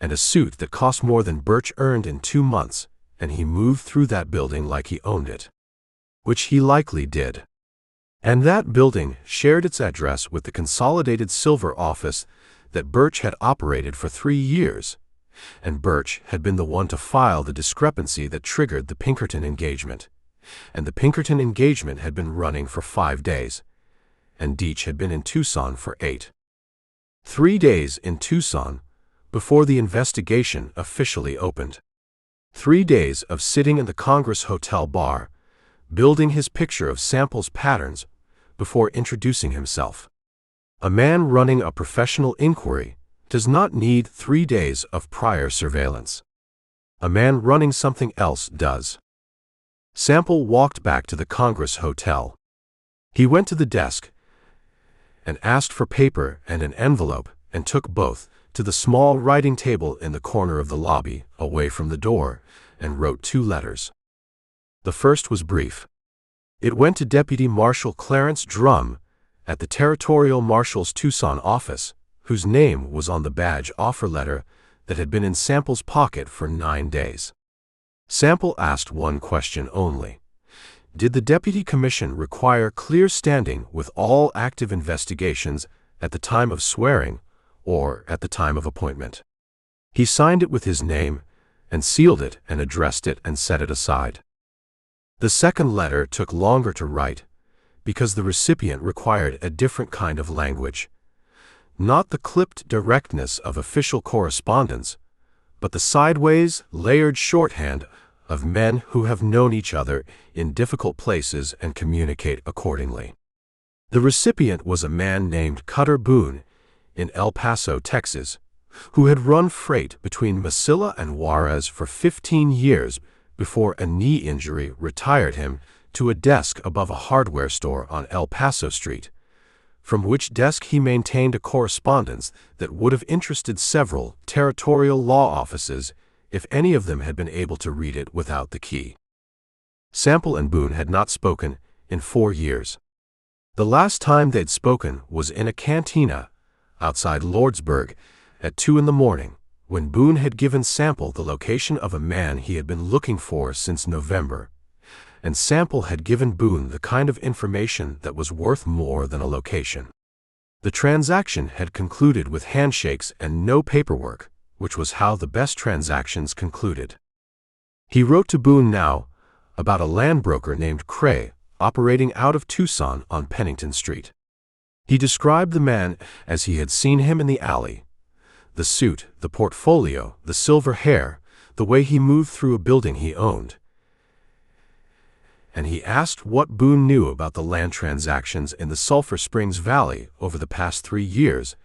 and a suit that cost more than Birch earned in 2 months, and he moved through that building like he owned it. Which he likely did. And that building shared its address with the Consolidated Silver office that Birch had operated for 3 years, and Birch had been the one to file the discrepancy that triggered the Pinkerton engagement. And the Pinkerton engagement had been running for 5 days, and Deetch had been in Tucson for 8. 3 days in Tucson before the investigation officially opened. 3 days of sitting in the Congress Hotel bar, building his picture of Sample's patterns before introducing himself. A man running a professional inquiry does not need 3 days of prior surveillance. A man running something else does. Sample walked back to the Congress Hotel. He went to the desk and asked for paper and an envelope and took both to the small writing table in the corner of the lobby, away from the door, and wrote 2 letters. The first was brief. It went to Deputy Marshal Clarence Drum at the Territorial Marshal's Tucson office, whose name was on the badge offer letter that had been in Sample's pocket for 9 days. Sample asked one question only. Did the Deputy Commission require clear standing with all active investigations at the time of swearing or at the time of appointment? He signed it with his name and sealed it and addressed it and set it aside. The second letter took longer to write because the recipient required a different kind of language. Not the clipped directness of official correspondence, but the sideways, layered shorthand of men who have known each other in difficult places and communicate accordingly. The recipient was a man named Cutter Boone in El Paso, Texas, who had run freight between Mesilla and Juarez for 15 years before a knee injury retired him to a desk above a hardware store on El Paso Street, from which desk he maintained a correspondence that would have interested several territorial law offices if any of them had been able to read it without the key. Sample and Boone had not spoken in 4 years. The last time they'd spoken was in a cantina outside Lordsburg at 2 in the morning, when Boone had given Sample the location of a man he had been looking for since November, and Sample had given Boone the kind of information that was worth more than a location. The transaction had concluded with handshakes and no paperwork, which was how the best transactions concluded. He wrote to Boone now about a land broker named Cray operating out of Tucson on Pennington Street. He described the man as he had seen him in the alley: the suit, the portfolio, the silver hair, the way he moved through a building he owned. And he asked what Boone knew about the land transactions in the Sulphur Springs Valley over the past 3 years,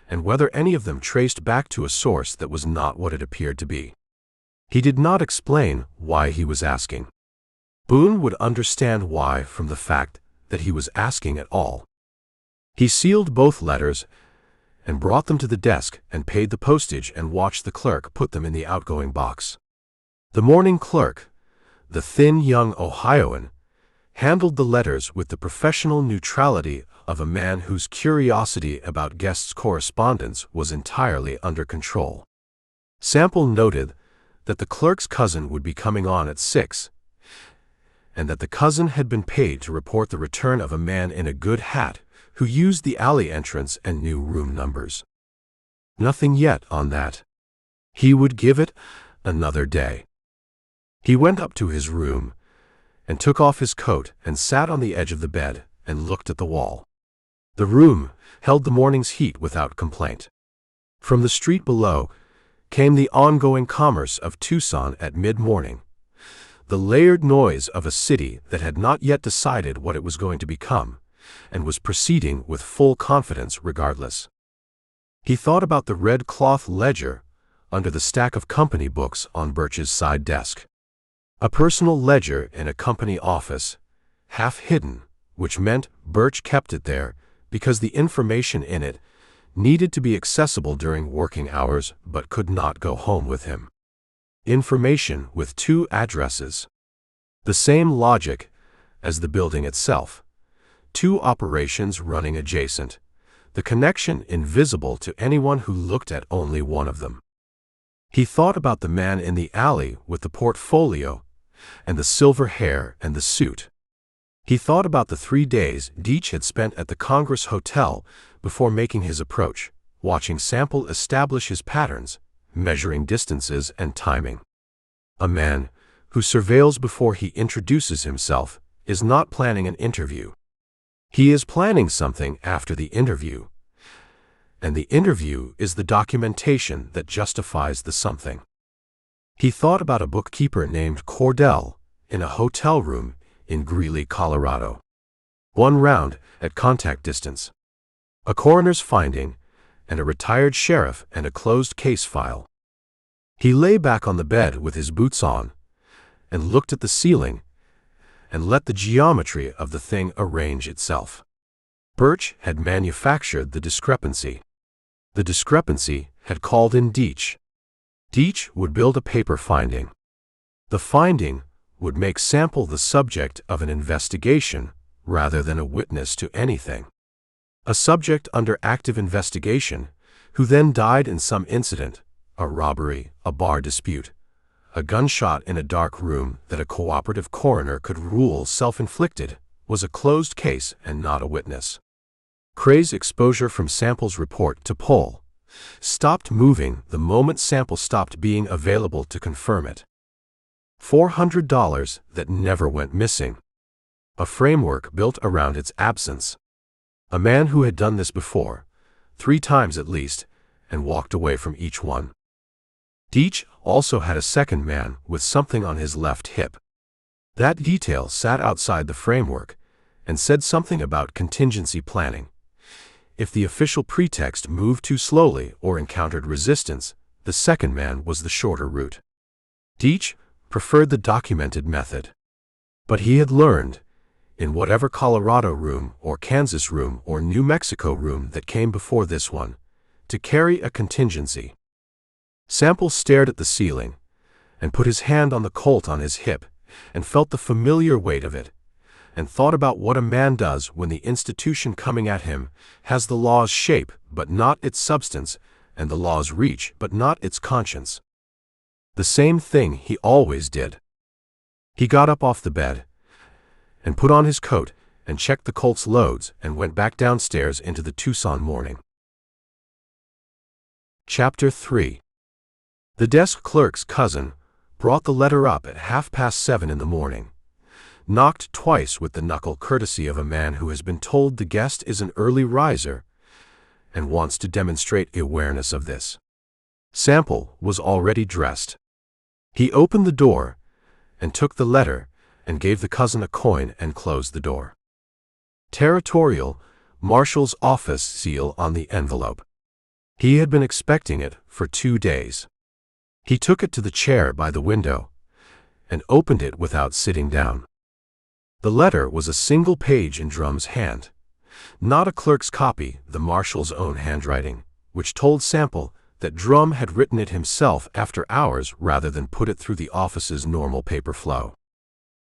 and whether any of them traced back to a source that was not what it appeared to be. He did not explain why he was asking. Boone would understand why from the fact that he was asking at all. He sealed both letters and brought them to the desk and paid the postage and watched the clerk put them in the outgoing box. The morning clerk, the thin young Ohioan, handled the letters with the professional neutrality of a man whose curiosity about guests' correspondence was entirely under control. Sample noted that the clerk's cousin would be coming on at 6, and that the cousin had been paid to report the return of a man in a good hat who used the alley entrance and knew room numbers. Nothing yet on that. He would give it another day. He went up to his room and took off his coat and sat on the edge of the bed and looked at the wall. The room held the morning's heat without complaint. From the street below came the ongoing commerce of Tucson at mid-morning, the layered noise of a city that had not yet decided what it was going to become, and was proceeding with full confidence regardless. He thought about the red cloth ledger under the stack of company books on Birch's side desk. A personal ledger in a company office, half hidden, which meant Birch kept it there because the information in it needed to be accessible during working hours but could not go home with him. Information with 2 addresses. The same logic as the building itself. 2 operations running adjacent. The connection invisible to anyone who looked at only one of them. He thought about the man in the alley with the portfolio and the silver hair and the suit. He thought about the 3 days Deetch had spent at the Congress Hotel before making his approach, watching Sample establish his patterns, measuring distances and timing. A man who surveils before he introduces himself is not planning an interview. He is planning something after the interview, and the interview is the documentation that justifies the something. He thought about a bookkeeper named Cordell in a hotel room in Greeley, Colorado. 1 round at contact distance. A coroner's finding, and a retired sheriff and a closed case file. He lay back on the bed with his boots on, and looked at the ceiling, and let the geometry of the thing arrange itself. Birch had manufactured the discrepancy. The discrepancy had called in Deetch. Deetch would build a paper finding. The finding would make Sample the subject of an investigation rather than a witness to anything. A subject under active investigation who then died in some incident, a robbery, a bar dispute, a gunshot in a dark room that a cooperative coroner could rule self-inflicted, was a closed case and not a witness. Cray's exposure from Sample's report to Poll stopped moving the moment Sample stopped being available to confirm it. $400 that never went missing. A framework built around its absence. A man who had done this before, 3 times at least, and walked away from each one. Deetch also had a second man with something on his left hip. That detail sat outside the framework and said something about contingency planning. If the official pretext moved too slowly or encountered resistance, the second man was the shorter route. Deetch preferred the documented method. But he had learned, in whatever Colorado room or Kansas room or New Mexico room that came before this one, to carry a contingency. Sample stared at the ceiling and put his hand on the Colt on his hip and felt the familiar weight of it, and thought about what a man does when the institution coming at him has the law's shape but not its substance, and the law's reach but not its conscience. The same thing he always did. He got up off the bed and put on his coat and checked the Colt's loads and went back downstairs into the Tucson morning. Chapter 3. The desk clerk's cousin brought the letter up at 7:30 in the morning, knocked twice with the knuckle courtesy of a man who has been told the guest is an early riser and wants to demonstrate awareness of this. Sample was already dressed. He opened the door and took the letter and gave the cousin a coin and closed the door. Territorial Marshal's office seal on the envelope. He had been expecting it for 2 days. He took it to the chair by the window and opened it without sitting down. The letter was a single page in Drum's hand, not a clerk's copy, the marshal's own handwriting, which told Sample that Drum had written it himself after hours rather than put it through the office's normal paper flow.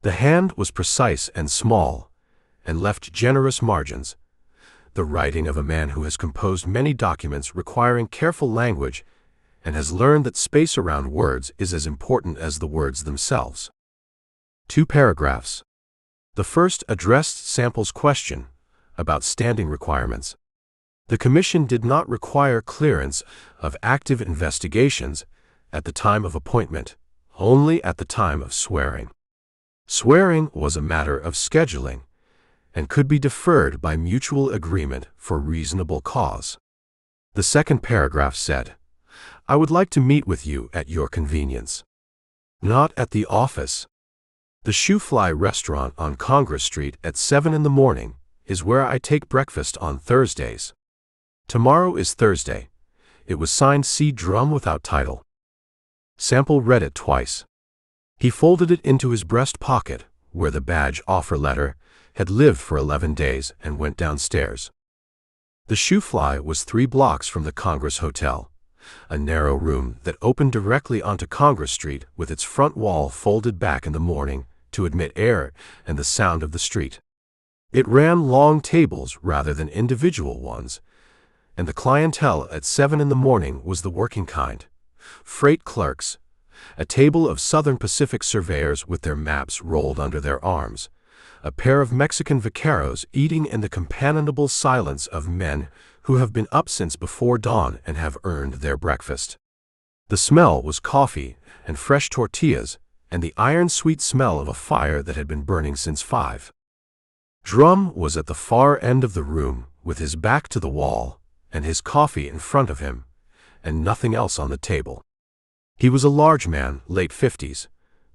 The hand was precise and small, and left generous margins, the writing of a man who has composed many documents requiring careful language and has learned that space around words is as important as the words themselves. 2 paragraphs. The first addressed Sample's question about standing requirements. The Commission did not require clearance of active investigations at the time of appointment, only at the time of swearing. Swearing was a matter of scheduling and could be deferred by mutual agreement for reasonable cause. The second paragraph said, "I would like to meet with you at your convenience. Not at the office. The Shoe-Fly restaurant on Congress Street at 7 in the morning is where I take breakfast on Thursdays. Tomorrow is Thursday. It was signed C. Drum without title. Sample read it twice. He folded it into his breast pocket, where the badge offer letter had lived for 11 days, and went downstairs. The Shoe-Fly was 3 blocks from the Congress Hotel, a narrow room that opened directly onto Congress Street with its front wall folded back in the morning to admit air and the sound of the street. It ran long tables rather than individual ones, and the clientele at 7 in the morning was the working kind. Freight clerks, a table of Southern Pacific surveyors with their maps rolled under their arms, a pair of Mexican vaqueros eating in the companionable silence of men who have been up since before dawn and have earned their breakfast. The smell was coffee and fresh tortillas and the iron-sweet smell of a fire that had been burning since 5. Drum was at the far end of the room with his back to the wall and his coffee in front of him and nothing else on the table. He was a large man, late 50s,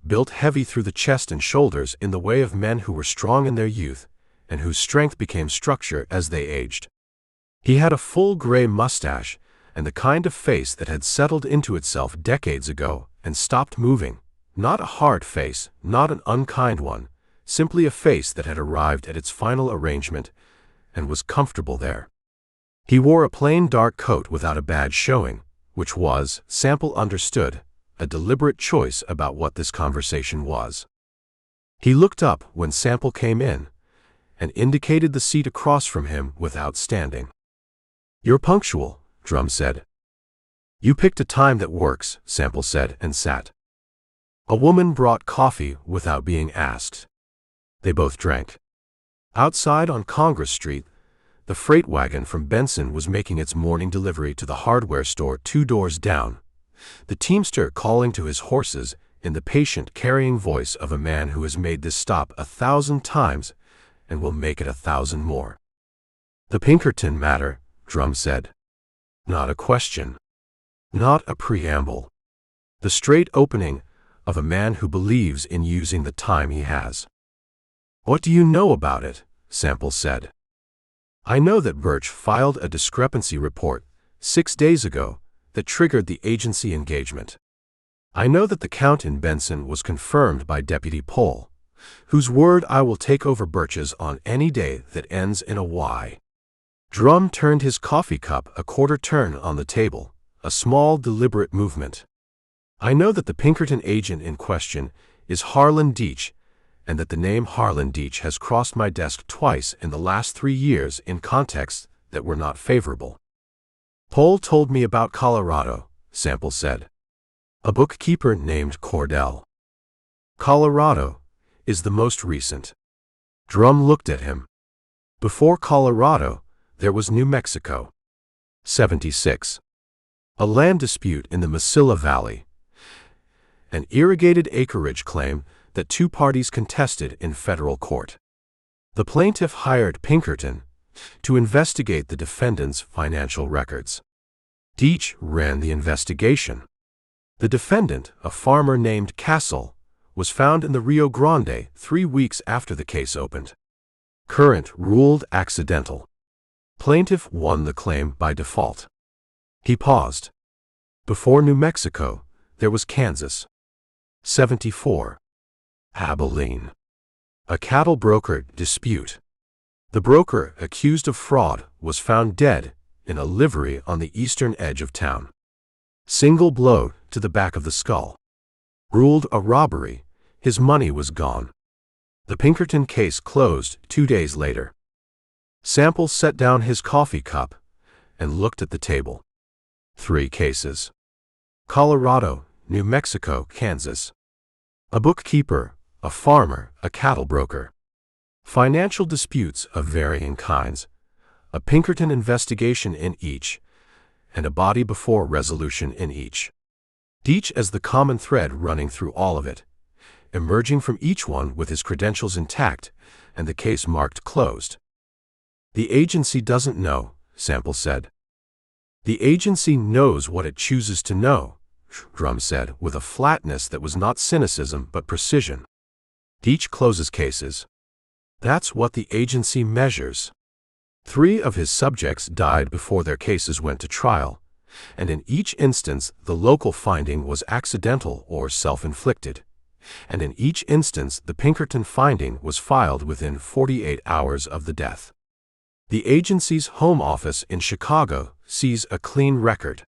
built heavy through the chest and shoulders in the way of men who were strong in their youth and whose strength became structure as they aged. He had a full gray mustache and the kind of face that had settled into itself decades ago and stopped moving. Not a hard face, not an unkind one, simply a face that had arrived at its final arrangement and was comfortable there. He wore a plain dark coat without a badge showing, which was, Sample understood, a deliberate choice about what this conversation was. He looked up when Sample came in and indicated the seat across from him without standing. "You're punctual," Drum said. "You picked a time that works," Sample said, and sat. A woman brought coffee without being asked. They both drank. Outside on Congress Street, the freight wagon from Benson was making its morning delivery to the hardware store 2 doors down, the teamster calling to his horses in the patient, carrying voice of a man who has made this stop 1,000 times and will make it 1,000 more. "The Pinkerton matter," Drum said. Not a question. Not a preamble. The straight opening of a man who believes in using the time he has. "What do you know about it?" Sample said. "I know that Birch filed a discrepancy report 6 days ago that triggered the agency engagement. I know that the count in Benson was confirmed by Deputy Pohl, whose word I will take over Birch's on any day that ends in a Y." Drum turned his coffee cup a quarter turn on the table, a small, deliberate movement. "I know that the Pinkerton agent in question is Harlan Deetch, and that the name Harlan Deetch has crossed my desk twice in the last 3 years in contexts that were not favorable." "Pohl told me about Colorado," Sample said. "A bookkeeper named Cordell." "Colorado is the most recent." Drum looked at him. "Before Colorado, there was New Mexico." 76. A land dispute in the Mesilla Valley. An irrigated acreage claim that 2 parties contested in federal court. The plaintiff hired Pinkerton to investigate the defendant's financial records. Deetch ran the investigation. The defendant, a farmer named Castle, was found in the Rio Grande 3 weeks after the case opened. Current ruled accidental. Plaintiff won the claim by default. He paused. Before New Mexico, there was Kansas. 74. Abilene. A cattle broker dispute. The broker, accused of fraud, was found dead in a livery on the eastern edge of town. Single blow to the back of the skull. Ruled a robbery, his money was gone. The Pinkerton case closed 2 days later. Sample set down his coffee cup and looked at the table. 3 cases. Colorado, New Mexico, Kansas. A bookkeeper, a farmer, a cattle broker. Financial disputes of varying kinds, a Pinkerton investigation in each, and a body before resolution in each. Deetch as the common thread running through all of it, emerging from each one with his credentials intact and the case marked closed. "The agency doesn't know," Sample said. "The agency knows what it chooses to know," Drum said, with a flatness that was not cynicism but precision. Deetch closes cases. That's what the agency measures. 3 of his subjects died before their cases went to trial, and in each instance the local finding was accidental or self-inflicted, and in each instance the Pinkerton finding was filed within 48 hours of the death. The agency's home office in Chicago sees a clean record.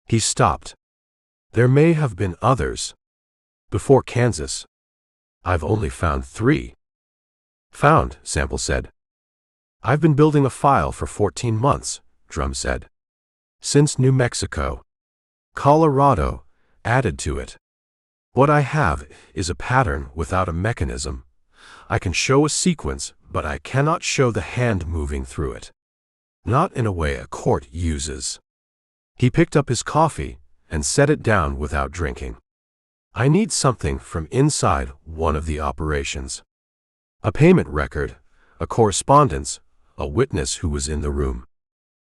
He stopped. There may have been others. Before Kansas. I've only found 3. Found, Sample said. I've been building a file for 14 months, Drum said. Since New Mexico. Colorado added to it. What I have is a pattern without a mechanism. I can show a sequence, but I cannot show the hand moving through it. Not in a way a court uses. He picked up his coffee and set it down without drinking. I need something from inside one of the operations. A payment record, a correspondence, a witness who was in the room.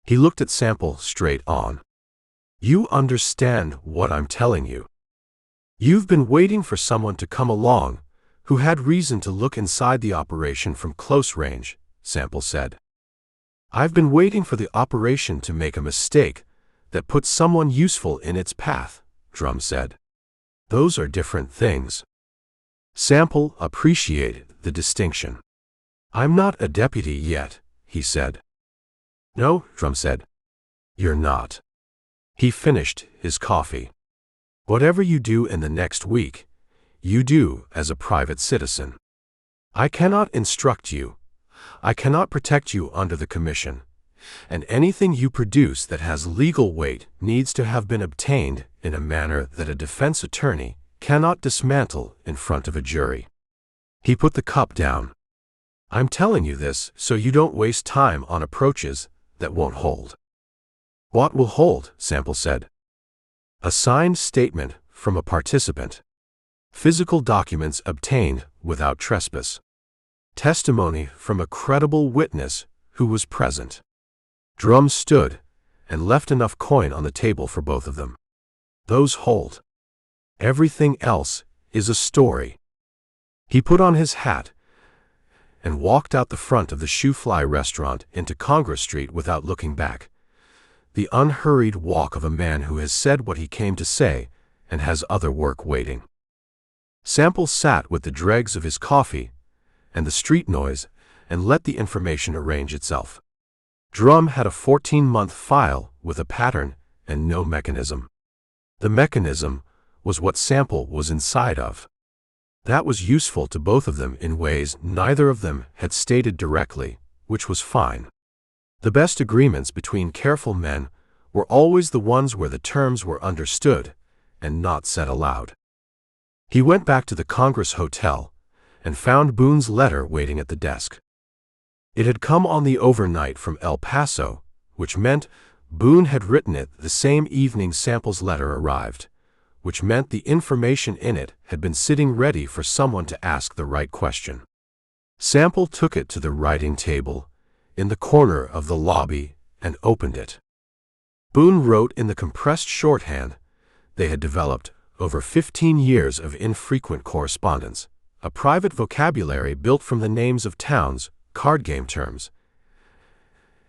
He looked at Sample straight on. You understand what I'm telling you. You've been waiting for someone to come along who had reason to look inside the operation from close range, Sample said. I've been waiting for the operation to make a mistake that puts someone useful in its path, Drum said. Those are different things. Sample appreciated the distinction. I'm not a deputy yet, he said. No, Drum said. You're not. He finished his coffee. Whatever you do in the next week, you do as a private citizen. I cannot instruct you. I cannot protect you under the commission, and anything you produce that has legal weight needs to have been obtained in a manner that a defense attorney cannot dismantle in front of a jury. He put the cup down. I'm telling you this so you don't waste time on approaches that won't hold. What will hold? Sample said. A signed statement from a participant. Physical documents obtained without trespass. Testimony from a credible witness who was present. Drum stood and left enough coin on the table for both of them. Those hold. Everything else is a story. He put on his hat and walked out the front of the Shoe-Fly restaurant into Congress Street without looking back. The unhurried walk of a man who has said what he came to say and has other work waiting. Sample sat with the dregs of his coffee and the street noise and let the information arrange itself. Drum had a 14-month file with a pattern and no mechanism. The mechanism was what Sample was inside of. That was useful to both of them in ways neither of them had stated directly, which was fine. The best agreements between careful men were always the ones where the terms were understood and not said aloud. He went back to the Congress Hotel and found Boone's letter waiting at the desk. It had come on the overnight from El Paso, which meant Boone had written it the same evening Sample's letter arrived, which meant the information in it had been sitting ready for someone to ask the right question. Sample took it to the writing table in the corner of the lobby and opened it. Boone wrote in the compressed shorthand they had developed over 15 years of infrequent correspondence, a private vocabulary built from the names of towns, card game terms,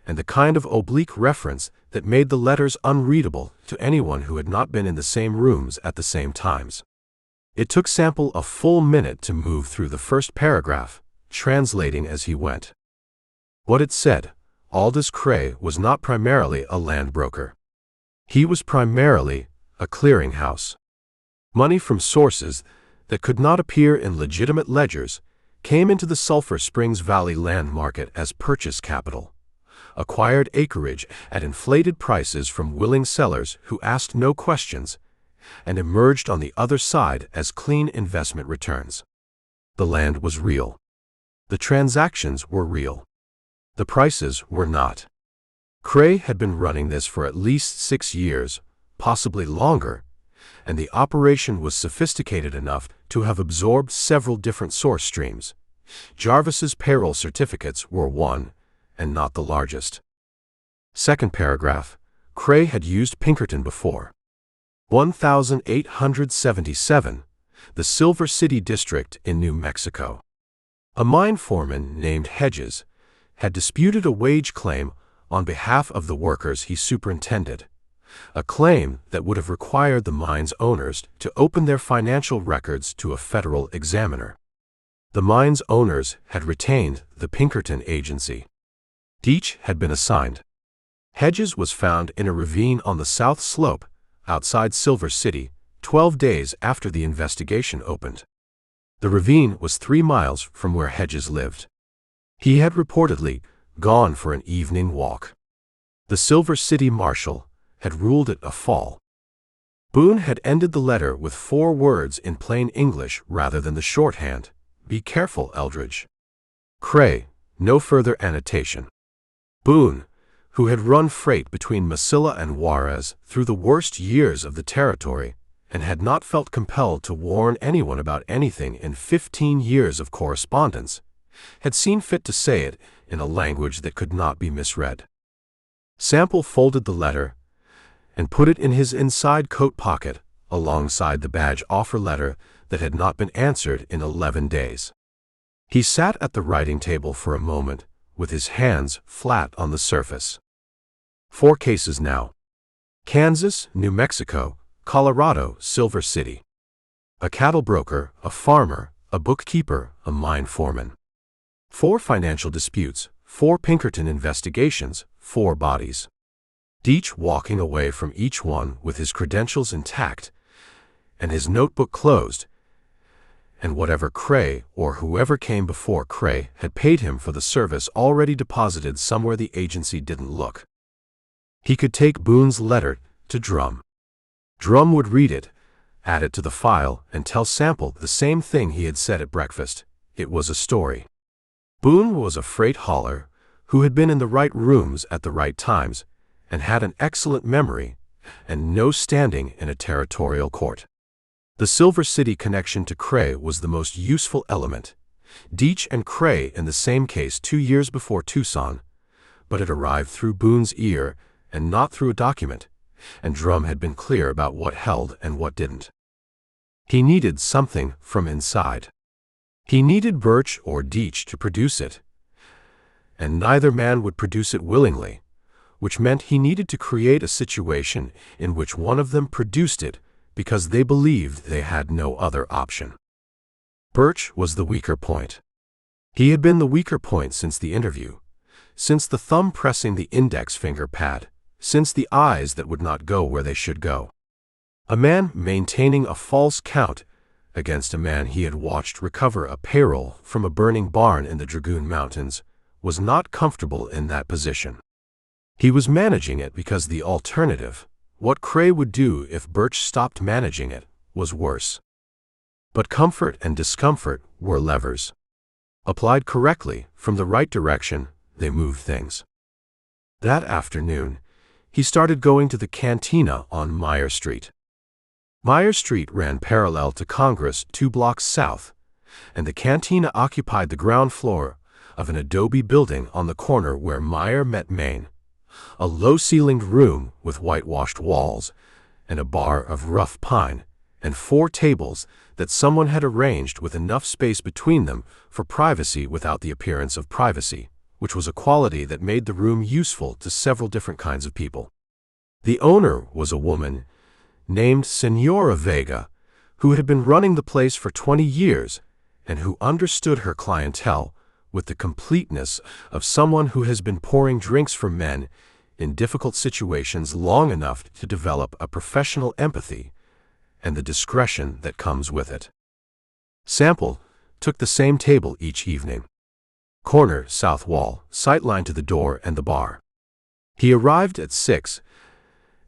and the kind of oblique reference that made the letters unreadable to anyone who had not been in the same rooms at the same times. It took Sample a full minute to move through the first paragraph, translating as he went. What it said, Aldous Cray was not primarily a land broker. He was primarily a clearinghouse. Money from sources that could not appear in legitimate ledgers came into the Sulphur Springs Valley land market as purchase capital, acquired acreage at inflated prices from willing sellers who asked no questions, and emerged on the other side as clean investment returns. The land was real. The transactions were real. The prices were not. Cray had been running this for at least 6 years, possibly longer, and the operation was sophisticated enough to have absorbed several different source streams. Jarvis's payroll certificates were one, and not the largest. Second paragraph, Cray had used Pinkerton before. 1877, the Silver City district in New Mexico. A mine foreman named Hedges had disputed a wage claim on behalf of the workers he superintended, a claim that would have required the mine's owners to open their financial records to a federal examiner. The mine's owners had retained the Pinkerton agency. Deetch had been assigned. Hedges was found in a ravine on the south slope outside Silver City 12 days after the investigation opened. The ravine was 3 miles from where Hedges lived. He had reportedly gone for an evening walk. The Silver City marshal had ruled it a fall. Boone had ended the letter with 4 words in plain English rather than the shorthand: "Be careful, Eldridge." Cray, no further annotation. Boone, who had run freight between Mesilla and Juarez through the worst years of the territory and had not felt compelled to warn anyone about anything in 15 years of correspondence, had seen fit to say it in a language that could not be misread. Sample folded the letter and put it in his inside coat pocket alongside the badge offer letter that had not been answered in 11 days. He sat at the writing table for a moment with his hands flat on the surface. 4 cases now: Kansas, New Mexico, Colorado, Silver City. A cattle broker, a farmer, a bookkeeper, a mine foreman. 4 financial disputes, 4 Pinkerton investigations, 4 bodies. Deetch walking away from each one with his credentials intact and his notebook closed, and whatever Cray or whoever came before Cray had paid him for the service already deposited somewhere the agency didn't look. He could take Boone's letter to Drum. Drum would read it, add it to the file, and tell Sample the same thing he had said at breakfast: it was a story. Boone was a freight hauler who had been in the right rooms at the right times and had an excellent memory and no standing in a territorial court. The Silver City connection to Cray was the most useful element. Deetch and Cray in the same case 2 years before Tucson, but it arrived through Boone's ear and not through a document, and Drum had been clear about what held and what didn't. He needed something from inside. He needed Birch or Deetch to produce it, and neither man would produce it willingly, which meant he needed to create a situation in which one of them produced it because they believed they had no other option. Birch was the weaker point. He had been the weaker point since the interview, since the thumb pressing the index finger pad, since the eyes that would not go where they should go. A man maintaining a false count against a man he had watched recover a payroll from a burning barn in the Dragoon Mountains was not comfortable in that position. He was managing it because the alternative, what Cray would do if Birch stopped managing it, was worse. But comfort and discomfort were levers. Applied correctly, from the right direction, they moved things. That afternoon, he started going to the cantina on Meyer Street. Meyer Street ran parallel to Congress 2 blocks south, and the cantina occupied the ground floor of an adobe building on the corner where Meyer met Main, a low-ceilinged room with whitewashed walls and a bar of rough pine and 4 tables that someone had arranged with enough space between them for privacy without the appearance of privacy, which was a quality that made the room useful to several different kinds of people. The owner was a woman named Senora Vega, who had been running the place for 20 years and who understood her clientele with the completeness of someone who has been pouring drinks for men in difficult situations long enough to develop a professional empathy and the discretion that comes with it. Sample took the same table each evening. Corner, south wall, sightline to the door and the bar. He arrived at 6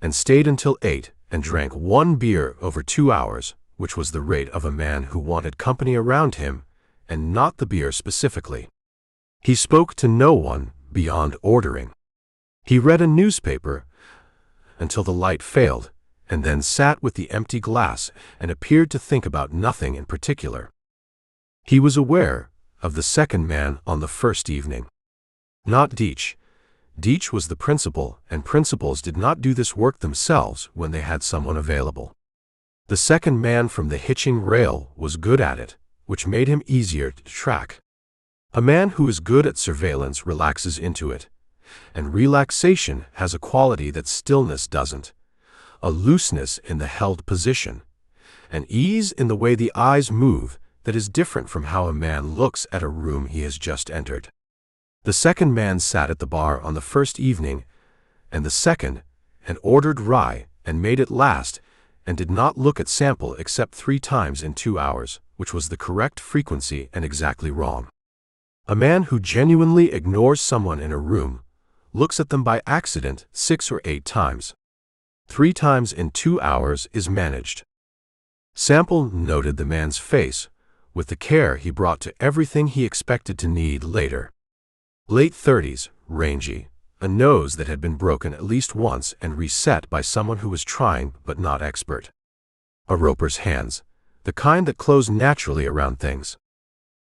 and stayed until 8 and drank 1 beer over 2 hours, which was the rate of a man who wanted company around him and not the beer specifically. He spoke to no one beyond ordering. He read a newspaper until the light failed, and then sat with the empty glass and appeared to think about nothing in particular. He was aware of the second man on the first evening. Not Deetch. Deetch was the principal, and principals did not do this work themselves when they had someone available. The second man from the hitching rail was good at it, which made him easier to track. A man who is good at surveillance relaxes into it, and relaxation has a quality that stillness doesn't: a looseness in the held position, an ease in the way the eyes move that is different from how a man looks at a room he has just entered. The second man sat at the bar on the first evening, and the second, and ordered rye, and made it last, and did not look at Sample except 3 times in 2 hours, which was the correct frequency and exactly wrong. A man who genuinely ignores someone in a room looks at them by accident 6 or 8 times. 3 times in 2 hours is managed. Sample noted the man's face with the care he brought to everything he expected to need later. Late 30s, rangy, a nose that had been broken at least once and reset by someone who was trying but not expert. A roper's hands, the kind that close naturally around things.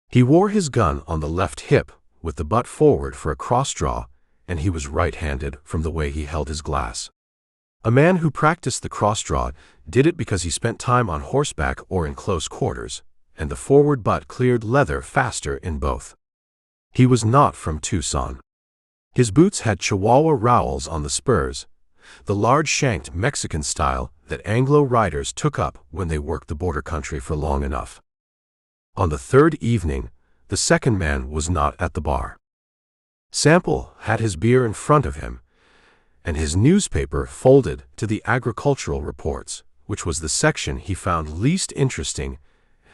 He wore his gun on the left hip with the butt forward for a cross draw, and he was right-handed from the way he held his glass. A man who practiced the cross draw did it because he spent time on horseback or in close quarters, and the forward butt cleared leather faster in both. He was not from Tucson. His boots had Chihuahua rowels on the spurs, the large-shanked Mexican style that Anglo riders took up when they worked the border country for long enough. On the third evening, the second man was not at the bar. Sample had his beer in front of him, and his newspaper folded to the agricultural reports, which was the section he found least interesting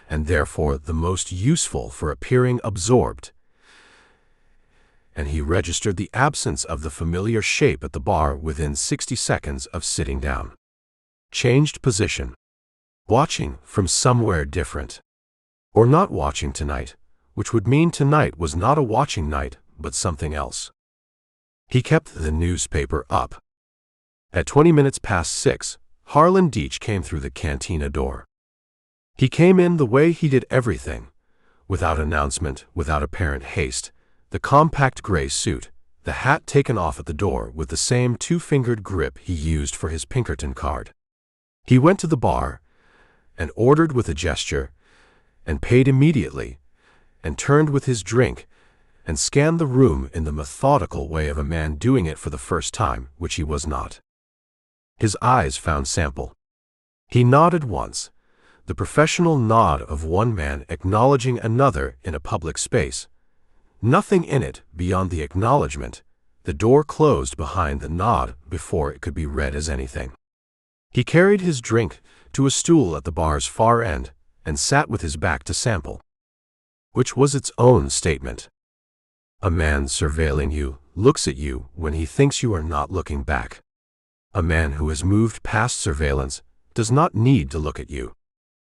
and therefore the most useful for appearing absorbed. And he registered the absence of the familiar shape at the bar within 60 seconds of sitting down. Changed position. Watching from somewhere different. Or not watching tonight, which would mean tonight was not a watching night, but something else. He kept the newspaper up. At 20 minutes past 6, Harlan Deetch came through the cantina door. He came in the way he did everything, without announcement, without apparent haste, the compact gray suit, the hat taken off at the door with the same 2-fingered grip he used for his Pinkerton card. He went to the bar, and ordered with a gesture, and paid immediately, and turned with his drink, and scanned the room in the methodical way of a man doing it for the first time, which he was not. His eyes found Sample. He nodded once, the professional nod of one man acknowledging another in a public space. Nothing in it beyond the acknowledgement. The door closed behind the nod before it could be read as anything. He carried his drink to a stool at the bar's far end and sat with his back to Sample, which was its own statement. A man surveilling you looks at you when he thinks you are not looking back. A man who has moved past surveillance does not need to look at you.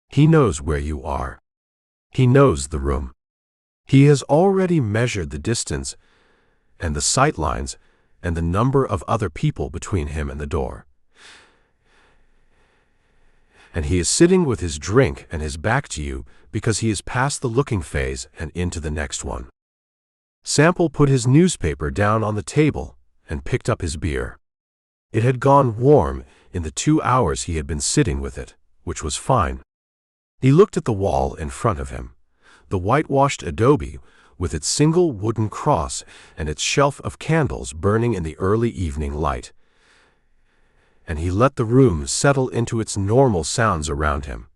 He knows where you are. He knows the room. He has already measured the distance and the sight lines and the number of other people between him and the door. And he is sitting with his drink and his back to you because he is past the looking phase and into the next one. Sample put his newspaper down on the table and picked up his beer. It had gone warm in the 2 hours he had been sitting with it, which was fine. He looked at the wall in front of him, the whitewashed adobe with its single wooden cross and its shelf of candles burning in the early evening light. And he let the room settle into its normal sounds around him.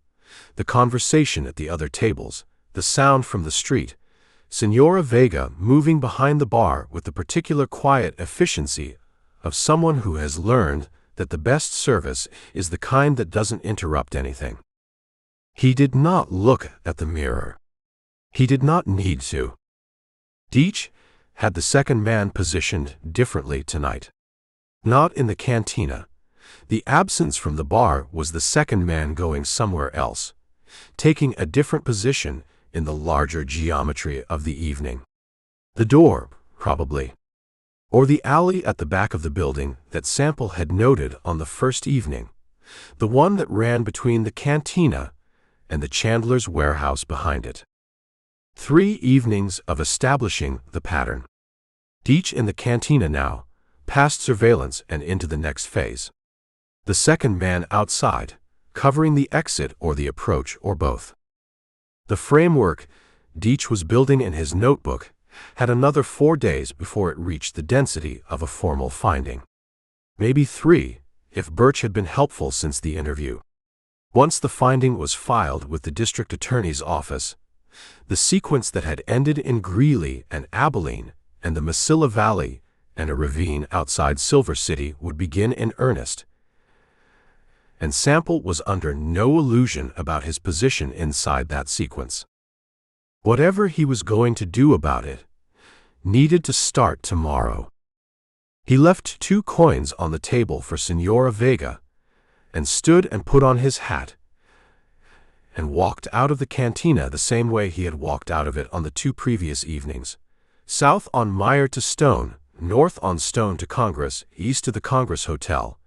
The conversation at the other tables, the sound from the street, Senora Vega moving behind the bar with the particular quiet efficiency of someone who has learned that the best service is the kind that doesn't interrupt anything. He did not look at the mirror. He did not need to. Deetch had the second man positioned differently tonight. Not in the cantina. The absence from the bar was the second man going somewhere else, taking a different position in the larger geometry of the evening. The door, probably. Or the alley at the back of the building that Sample had noted on the first evening, the one that ran between the cantina and the chandler's warehouse behind it. 3 evenings of establishing the pattern. Deetch in the cantina now, past surveillance and into the next phase. The second man outside, covering the exit or the approach or both. The framework Deetch was building in his notebook had another 4 days before it reached the density of a formal finding. Maybe 3, if Birch had been helpful since the interview. Once the finding was filed with the district attorney's office, the sequence that had ended in Greeley and Abilene and the Mesilla Valley and a ravine outside Silver City would begin in earnest. And Sample was under no illusion about his position inside that sequence. Whatever he was going to do about it needed to start tomorrow. He left 2 coins on the table for Senora Vega and stood and put on his hat and walked out of the cantina the same way he had walked out of it on the 2 previous evenings. South on Meyer to Stone, north on Stone to Congress, east to the Congress Hotel,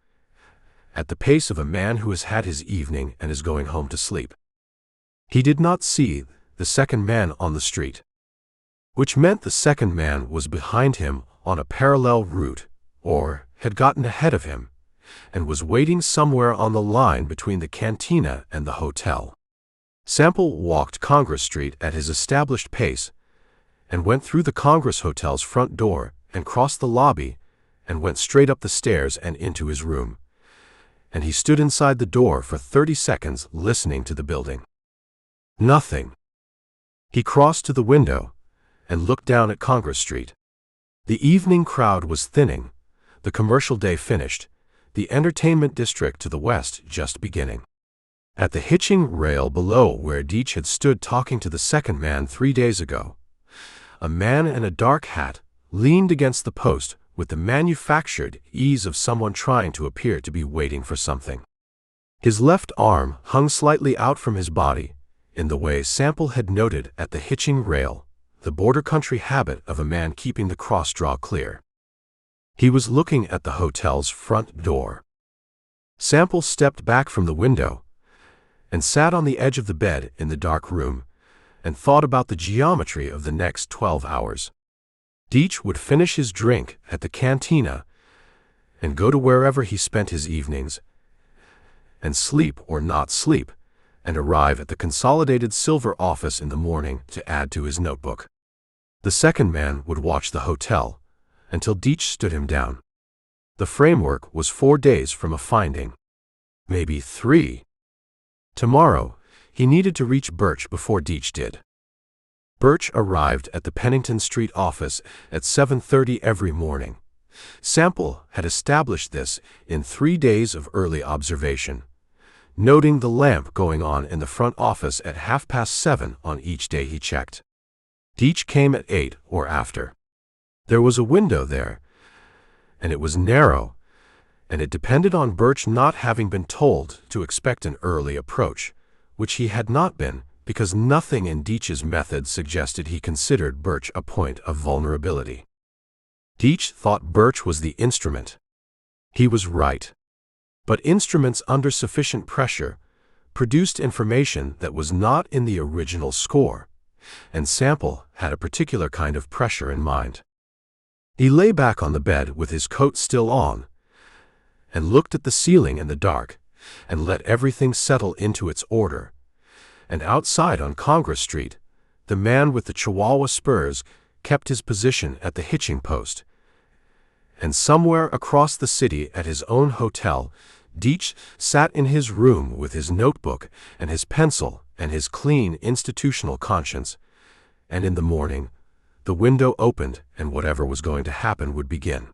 at the pace of a man who has had his evening and is going home to sleep. He did not see the second man on the street, which meant the second man was behind him on a parallel route, or had gotten ahead of him, and was waiting somewhere on the line between the cantina and the hotel. Sample walked Congress Street at his established pace, and went through the Congress Hotel's front door and crossed the lobby and went straight up the stairs and into his room. And he stood inside the door for 30 seconds listening to the building. Nothing. He crossed to the window and looked down at Congress Street. The evening crowd was thinning, the commercial day finished, the entertainment district to the west just beginning. At the hitching rail below where Deetch had stood talking to the second man 3 days ago, a man in a dark hat leaned against the post with the manufactured ease of someone trying to appear to be waiting for something. His left arm hung slightly out from his body, in the way Sample had noted at the hitching rail, the border country habit of a man keeping the cross-draw clear. He was looking at the hotel's front door. Sample stepped back from the window and sat on the edge of the bed in the dark room and thought about the geometry of the next 12 hours. Deetch would finish his drink at the cantina and go to wherever he spent his evenings and sleep or not sleep and arrive at the Consolidated Silver office in the morning to add to his notebook. The second man would watch the hotel until Deetch stood him down. The framework was 4 days from a finding. Maybe 3. Tomorrow, he needed to reach Birch before Deetch did. Birch arrived at the Pennington Street office at 7:30 every morning. Sample had established this in 3 days of early observation, noting the lamp going on in the front office at 7:30 on each day he checked. Deetch came at 8 or after. There was a window there, and it was narrow, and it depended on Birch not having been told to expect an early approach, which he had not been, because nothing in Deetch's method suggested he considered Birch a point of vulnerability. Deetch thought Birch was the instrument. He was right. But instruments under sufficient pressure produced information that was not in the original score, and Sample had a particular kind of pressure in mind. He lay back on the bed with his coat still on, and looked at the ceiling in the dark, and let everything settle into its order. And outside on Congress Street, the man with the Chihuahua spurs kept his position at the hitching post. And somewhere across the city at his own hotel, Deetch sat in his room with his notebook and his pencil and his clean institutional conscience, and in the morning, the window opened and whatever was going to happen would begin.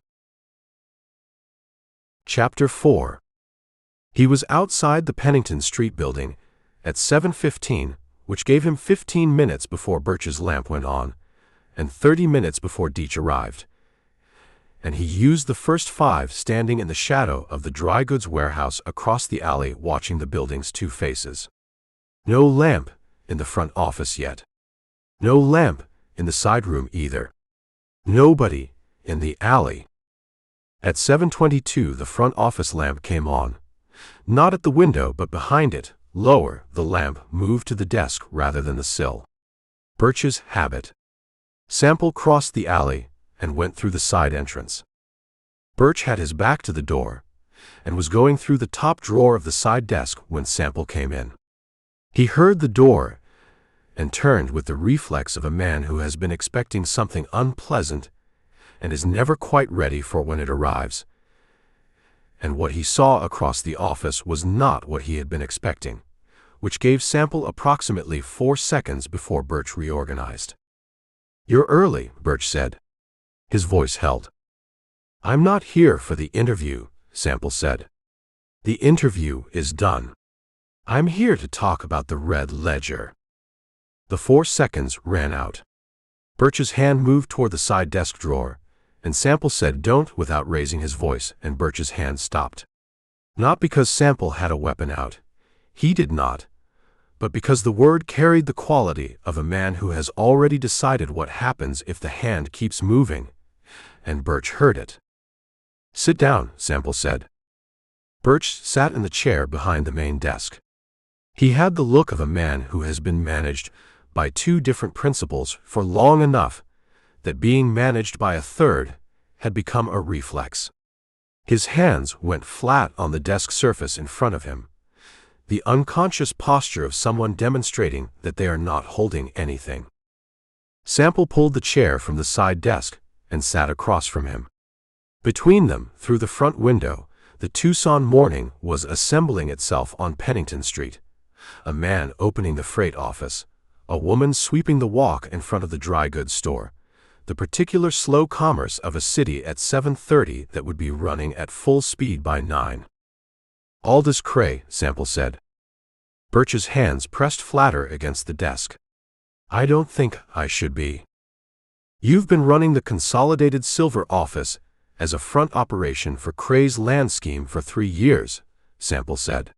Chapter 4. He was outside the Pennington Street building at 7:15, which gave him 15 minutes before Birch's lamp went on, and 30 minutes before Deetch arrived. And he used the first 5 standing in the shadow of the dry goods warehouse across the alley watching the building's 2 faces. No lamp in the front office yet. No lamp in the side room either. Nobody in the alley. At 7:22 the front office lamp came on. Not at the window but behind it, lower, the lamp moved to the desk rather than the sill. Birch's habit. Sample crossed the alley and went through the side entrance. Birch had his back to the door, and was going through the top drawer of the side desk when Sample came in. He heard the door and turned with the reflex of a man who has been expecting something unpleasant and is never quite ready for when it arrives. And what he saw across the office was not what he had been expecting, which gave Sample approximately 4 seconds before Birch reorganized. "You're early," Birch said. His voice held. "I'm not here for the interview," Sample said. "The interview is done. I'm here to talk about the red ledger." The 4 seconds ran out. Birch's hand moved toward the side desk drawer, and Sample said "don't" without raising his voice, and Birch's hand stopped. Not because Sample had a weapon out. He did not. But because the word carried the quality of a man who has already decided what happens if the hand keeps moving, and Birch heard it. "Sit down," Sample said. Birch sat in the chair behind the main desk. He had the look of a man who has been managed by 2 different principals for long enough that being managed by a third had become a reflex. His hands went flat on the desk surface in front of him, the unconscious posture of someone demonstrating that they are not holding anything. Sample pulled the chair from the side desk and sat across from him. Between them, through the front window, the Tucson morning was assembling itself on Pennington Street. A man opening the freight office, a woman sweeping the walk in front of the dry goods store, the particular slow commerce of a city at 7:30 that would be running at full speed by 9. "Aldous Cray," Sample said. Birch's hands pressed flatter against the desk. "I don't think I should be." "You've been running the Consolidated Silver office as a front operation for Cray's land scheme for 3 years, Sample said.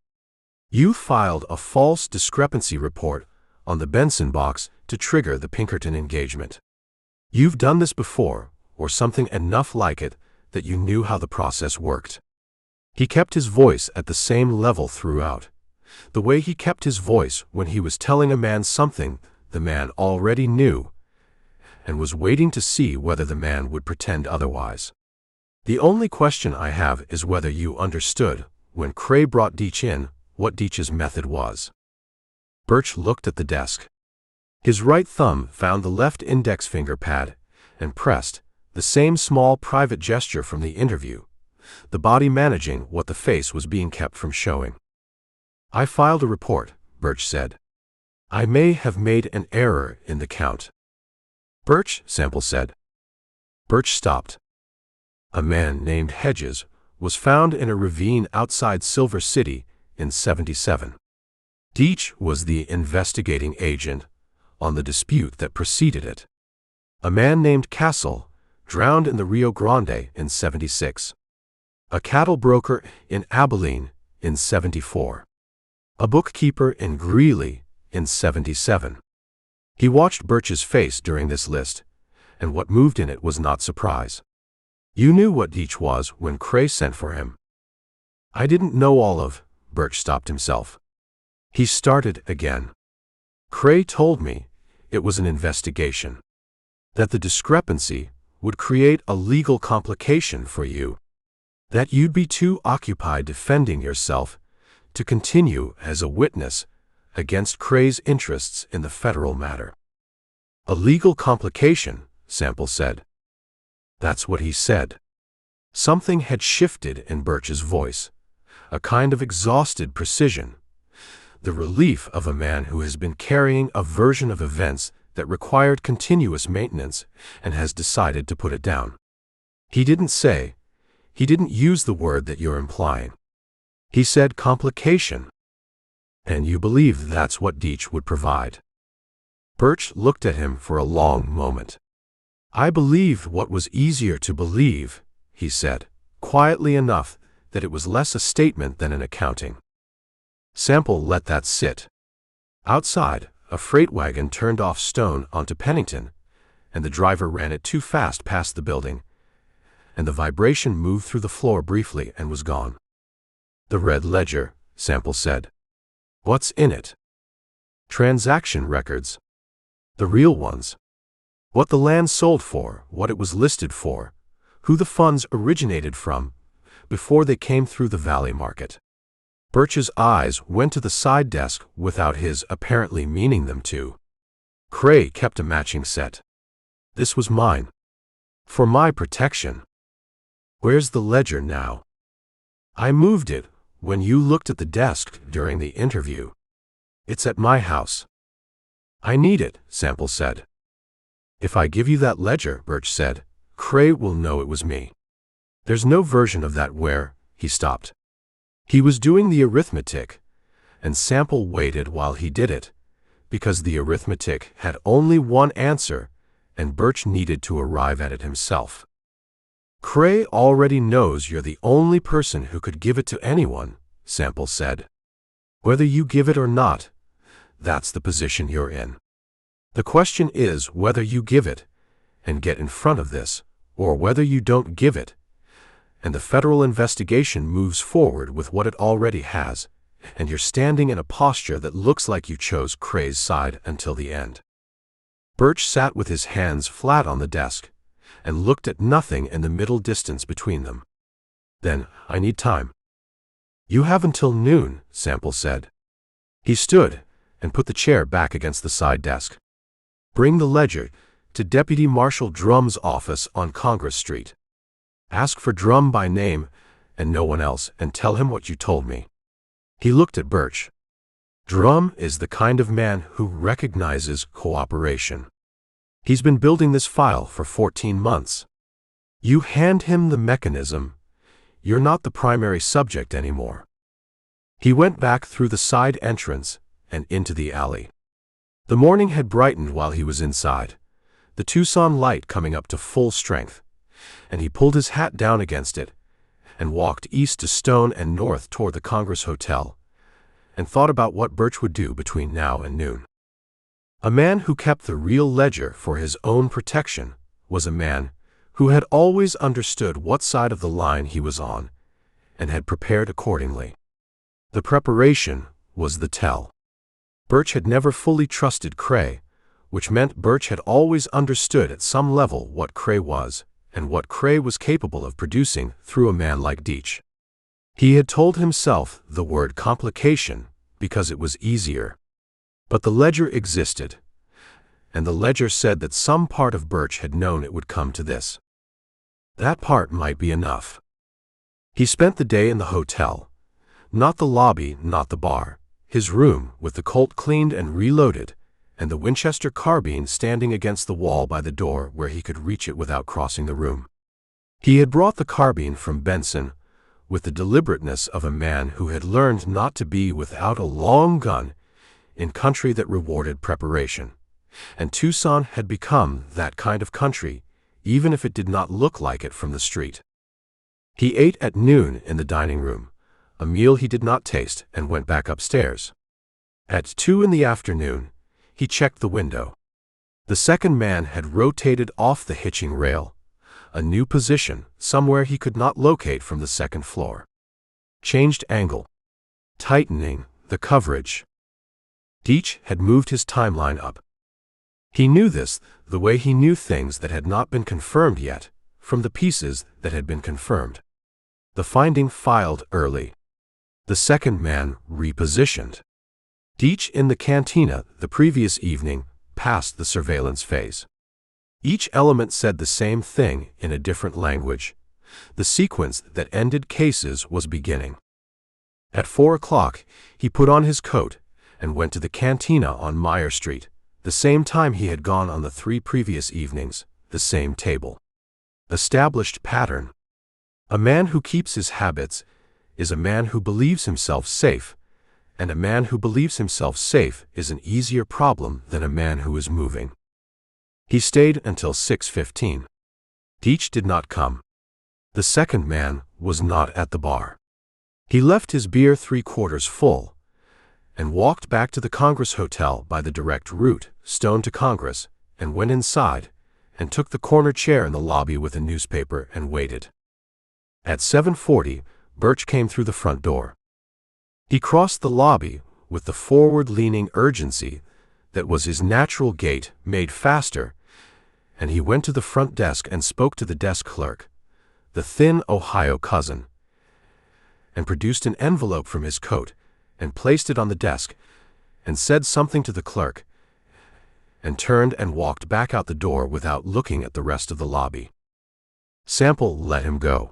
"You filed a false discrepancy report on the Benson box to trigger the Pinkerton engagement. You've done this before, or something enough like it that you knew how the process worked." He kept his voice at the same level throughout, the way he kept his voice when he was telling a man something the man already knew and was waiting to see whether the man would pretend otherwise. "The only question I have is whether you understood, when Cray brought Deetch in, what Deetch's method was." Birch looked at the desk. His right thumb found the left index finger pad and pressed, the same small private gesture from the interview, the body managing what the face was being kept from showing. "I filed a report," Birch said. "I may have made an error in the count." "Birch," Sample said. Birch stopped. "A man named Hedges was found in a ravine outside Silver City in '77. Deetch was the investigating agent on the dispute that preceded it. A man named Castle drowned in the Rio Grande in '76. A cattle broker in Abilene in '74. A bookkeeper in Greeley in '77. He watched Birch's face during this list, and what moved in it was not surprise. "You knew what Deetch was when Cray sent for him." "I didn't know all of—" Birch stopped himself. He started again. "Cray told me it was an investigation. That the discrepancy would create a legal complication for you. That you'd be too occupied defending yourself to continue as a witness against Cray's interests in the federal matter." "A legal complication," Sample said. "That's what he said." Something had shifted in Birch's voice, a kind of exhausted precision, the relief of a man who has been carrying a version of events that required continuous maintenance and has decided to put it down. He didn't use the word that you're implying. He said complication. "And you believe that's what Deetch would provide?" Birch looked at him for a long moment. "I believed what was easier to believe," he said, quietly enough that it was less a statement than an accounting. Sample let that sit. Outside, a freight wagon turned off Stone onto Pennington, and the driver ran it too fast past the building, and the vibration moved through the floor briefly and was gone. "The red ledger," Sample said. "What's in it?" "Transaction records. The real ones. What the land sold for, what it was listed for, who the funds originated from, before they came through the Valley Market. Birch's eyes went to the side desk without his apparently meaning them to. Cray kept a matching set. This was mine. For my protection. Where's the ledger now? I moved it when you looked at the desk during the interview. It's at my house. I need it, Sample said. If I give you that ledger, Birch said, Cray will know it was me. There's no version of that where, he stopped. He was doing the arithmetic, and Sample waited while he did it, because the arithmetic had only one answer, and Birch needed to arrive at it himself. Cray already knows you're the only person who could give it to anyone, Sample said. Whether you give it or not, that's the position you're in. The question is whether you give it and get in front of this, or whether you don't give it, and the federal investigation moves forward with what it already has, and you're standing in a posture that looks like you chose Cray's side until the end. Birch sat with his hands flat on the desk and looked at nothing in the middle distance between them. Then, I need time. You have until noon, Sample said. He stood and put the chair back against the side desk. Bring the ledger to Deputy Marshal Drum's office on Congress Street. Ask for Drum by name and no one else and tell him what you told me. He looked at Birch. Drum is the kind of man who recognizes cooperation. He's been building this file for 14 months. You hand him the mechanism, you're not the primary subject anymore. He went back through the side entrance and into the alley. The morning had brightened while he was inside, the Tucson light coming up to full strength, and he pulled his hat down against it and walked east to Stone and north toward the Congress Hotel and thought about what Birch would do between now and noon. A man who kept the real ledger for his own protection was a man who had always understood what side of the line he was on and had prepared accordingly. The preparation was the tell. Birch had never fully trusted Cray, which meant Birch had always understood at some level what Cray was and what Cray was capable of producing through a man like Deetch. He had told himself the word complication because it was easier. But the ledger existed, and the ledger said that some part of Birch had known it would come to this. That part might be enough. He spent the day in the hotel, not the lobby, not the bar, his room with the Colt cleaned and reloaded, and the Winchester carbine standing against the wall by the door where he could reach it without crossing the room. He had brought the carbine from Benson with the deliberateness of a man who had learned not to be without a long gun in country that rewarded preparation, and Tucson had become that kind of country, even if it did not look like it from the street. He ate at noon in the dining room, a meal he did not taste, and went back upstairs. At 2 in the afternoon, he checked the window. The second man had rotated off the hitching rail, a new position somewhere he could not locate from the second floor. Changed angle. Tightening the coverage. Deetch had moved his timeline up. He knew this the way he knew things that had not been confirmed yet, from the pieces that had been confirmed. The finding filed early. The second man repositioned. Deetch in the cantina the previous evening passed the surveillance phase. Each element said the same thing in a different language. The sequence that ended cases was beginning. At 4 o'clock, he put on his coat and went to the cantina on Meyer Street, the same time he had gone on the 3 previous evenings, the same table. Established pattern. A man who keeps his habits is a man who believes himself safe, and a man who believes himself safe is an easier problem than a man who is moving. He stayed until 6:15. Deetch did not come. The second man was not at the bar. He left his beer 3/4 full and walked back to the Congress Hotel by the direct route, Stone to Congress, and went inside and took the corner chair in the lobby with a newspaper and waited. At 7:40, Birch came through the front door. He crossed the lobby with the forward-leaning urgency that was his natural gait made faster, and he went to the front desk and spoke to the desk clerk, the thin Ohio cousin, and produced an envelope from his coat and placed it on the desk and said something to the clerk and turned and walked back out the door without looking at the rest of the lobby. Sample let him go.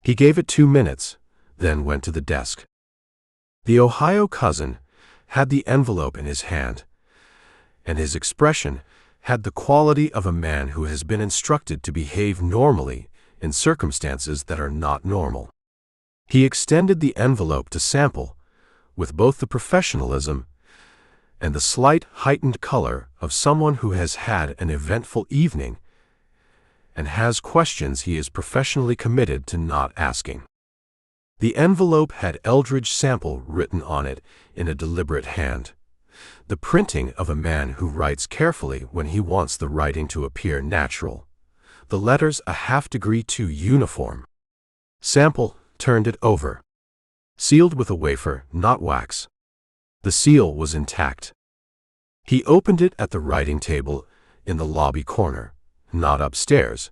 He gave it 2 minutes, then went to the desk. The Ohio cousin had the envelope in his hand, and his expression had the quality of a man who has been instructed to behave normally in circumstances that are not normal. He extended the envelope to Sample with both the professionalism and the slight heightened color of someone who has had an eventful evening and has questions he is professionally committed to not asking. The envelope had Eldridge Sample written on it in a deliberate hand, the printing of a man who writes carefully when he wants the writing to appear natural, the letters a half-degree too uniform. Sample turned it over. Sealed with a wafer, not wax. The seal was intact. He opened it at the writing table in the lobby corner, not upstairs,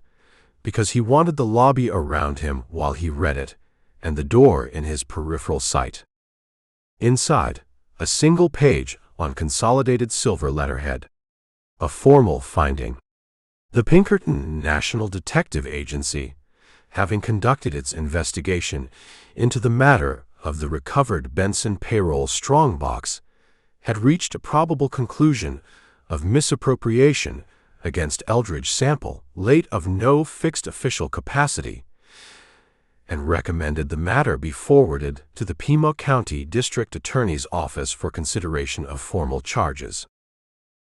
because he wanted the lobby around him while he read it, and the door in his peripheral sight. Inside, a single page on Consolidated Silver letterhead. A formal finding. The Pinkerton National Detective Agency, having conducted its investigation into the matter of the recovered Benson payroll strongbox, had reached a probable conclusion of misappropriation against Eldridge Sample, late of no fixed official capacity, and recommended the matter be forwarded to the Pima County District Attorney's Office for consideration of formal charges.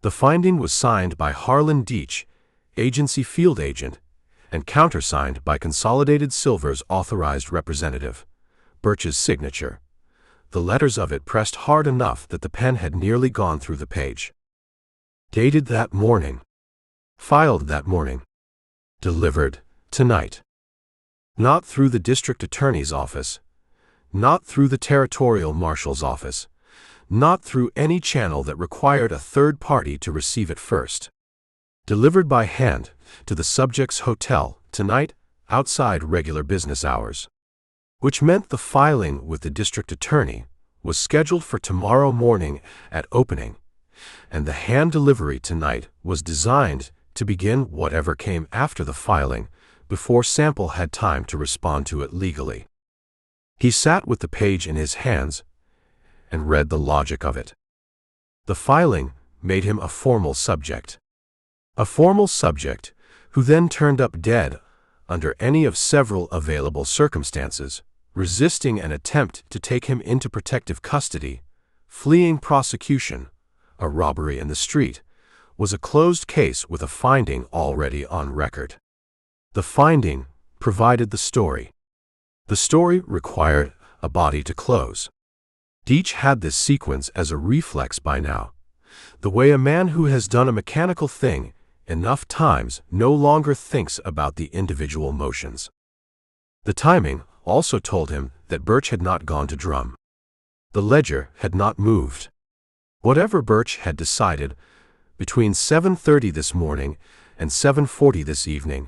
The finding was signed by Harlan Deetch, agency field agent, and countersigned by Consolidated Silver's authorized representative, Birch's signature, the letters of it pressed hard enough that the pen had nearly gone through the page. Dated that morning. Filed that morning. Delivered tonight. Not through the district attorney's office, not through the territorial marshal's office, not through any channel that required a third party to receive it first. Delivered by hand to the subject's hotel tonight, outside regular business hours. Which meant the filing with the district attorney was scheduled for tomorrow morning at opening, and the hand delivery tonight was designed to begin whatever came after the filing, before Sample had time to respond to it legally. He sat with the page in his hands and read the logic of it. The filing made him a formal subject. A formal subject who then turned up dead under any of several available circumstances, resisting an attempt to take him into protective custody, fleeing prosecution, a robbery in the street, was a closed case with a finding already on record. The finding provided the story. The story required a body to close. Deetch had this sequence as a reflex by now, the way a man who has done a mechanical thing enough times no longer thinks about the individual motions. The timing also told him that Birch had not gone to drum. The ledger had not moved. Whatever Birch had decided between 7:30 this morning and 7:40 this evening,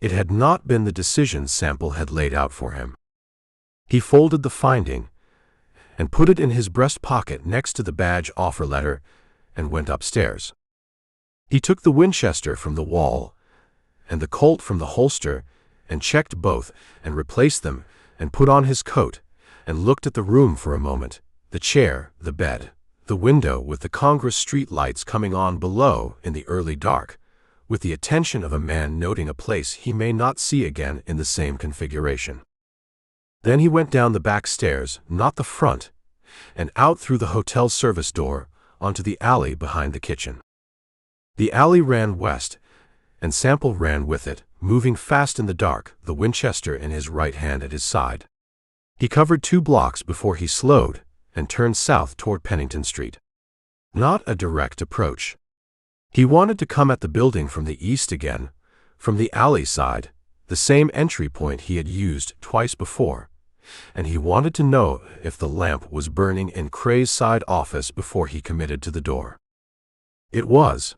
it had not been the decision Sample had laid out for him. He folded the finding and put it in his breast pocket next to the badge offer letter and went upstairs. He took the Winchester from the wall and the Colt from the holster and checked both and replaced them and put on his coat and looked at the room for a moment, the chair, the bed, the window with the Congress street lights coming on below in the early dark, with the attention of a man noting a place he may not see again in the same configuration. Then he went down the back stairs, not the front, and out through the hotel service door onto the alley behind the kitchen. The alley ran west, and Sample ran with it, moving fast in the dark, the Winchester in his right hand at his side. He covered 2 blocks before he slowed and turned south toward Pennington Street. Not a direct approach. He wanted to come at the building from the east again, from the alley side, the same entry point he had used twice before, and he wanted to know if the lamp was burning in Cray's side office before he committed to the door. It was.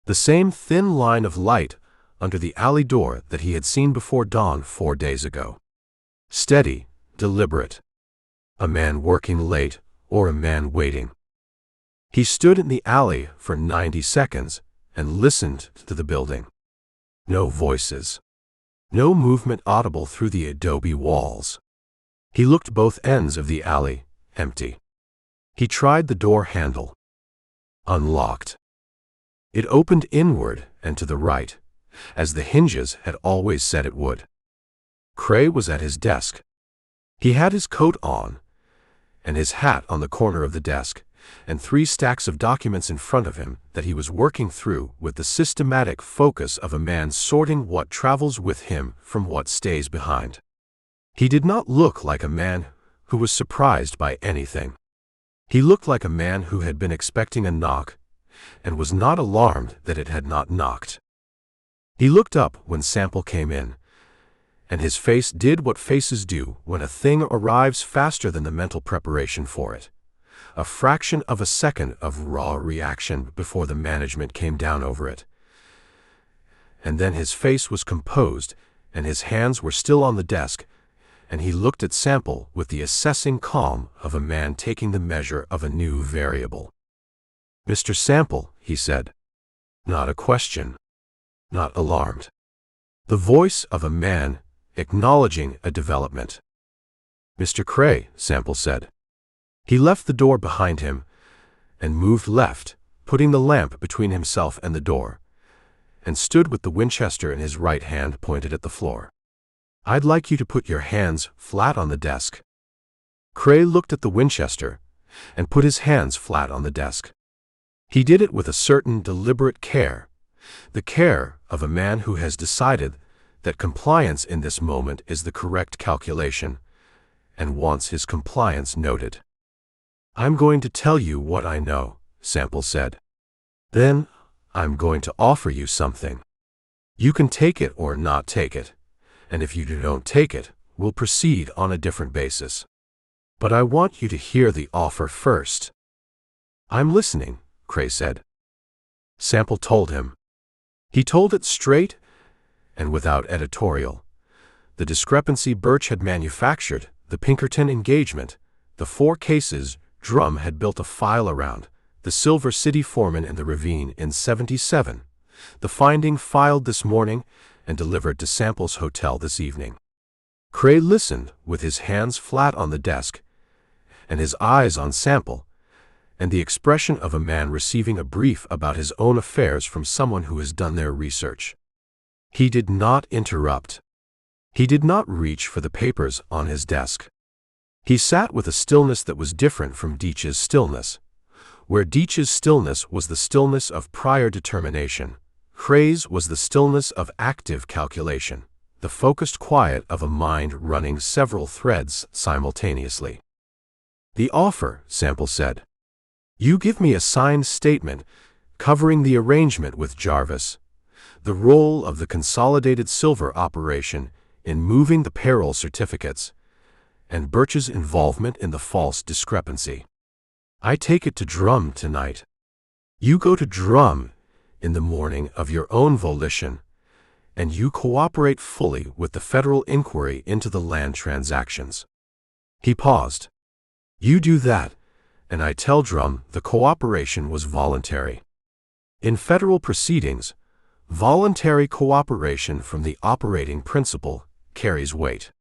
The same thin line of light under the alley door that he had seen before dawn 4 days ago. Steady, deliberate. A man working late or a man waiting. He stood in the alley for 90 seconds and listened to the building. No voices. No movement audible through the adobe walls. He looked both ends of the alley, empty. He tried the door handle. Unlocked. It opened inward and to the right, as the hinges had always said it would. Cray was at his desk. He had his coat on, and his hat on the corner of the desk, and 3 stacks of documents in front of him that he was working through with the systematic focus of a man sorting what travels with him from what stays behind. He did not look like a man who was surprised by anything. He looked like a man who had been expecting a knock and was not alarmed that it had not knocked. He looked up when Sample came in, and his face did what faces do when a thing arrives faster than the mental preparation for it. A fraction of a second of raw reaction before the management came down over it. And then his face was composed, and his hands were still on the desk, and he looked at Sample with the assessing calm of a man taking the measure of a new variable. "Mr. Sample," he said. Not a question. Not alarmed. The voice of a man acknowledging a development. "Mr. Cray," Sample said. He left the door behind him and moved left, putting the lamp between himself and the door, and stood with the Winchester in his right hand pointed at the floor. "I'd like you to put your hands flat on the desk." Cray looked at the Winchester and put his hands flat on the desk. He did it with a certain deliberate care, the care of a man who has decided that compliance in this moment is the correct calculation and wants his compliance noted. "I'm going to tell you what I know," Sample said. "Then I'm going to offer you something. You can take it or not take it, and if you don't take it, we'll proceed on a different basis. But I want you to hear the offer first." "I'm listening," Cray said. Sample told him. He told it straight and without editorial. The discrepancy Birch had manufactured, the Pinkerton engagement, the 4 cases Drum had built a file around, the Silver City foreman in the ravine in '77, the finding filed this morning and delivered to Sample's hotel this evening. Cray listened with his hands flat on the desk and his eyes on Sample, and the expression of a man receiving a brief about his own affairs from someone who has done their research. He did not interrupt. He did not reach for the papers on his desk. He sat with a stillness that was different from Deetch's stillness. Where Deetch's stillness was the stillness of prior determination, Cray's was the stillness of active calculation, the focused quiet of a mind running several threads simultaneously. "The offer," Sample said. "You give me a signed statement covering the arrangement with Jarvis, the role of the Consolidated Silver operation in moving the payroll certificates, and Birch's involvement in the false discrepancy. I take it to Drum tonight. You go to Drum in the morning of your own volition, and you cooperate fully with the federal inquiry into the land transactions." He paused. "You do that, and I tell Drum the cooperation was voluntary. In federal proceedings, voluntary cooperation from the operating principal carries weight.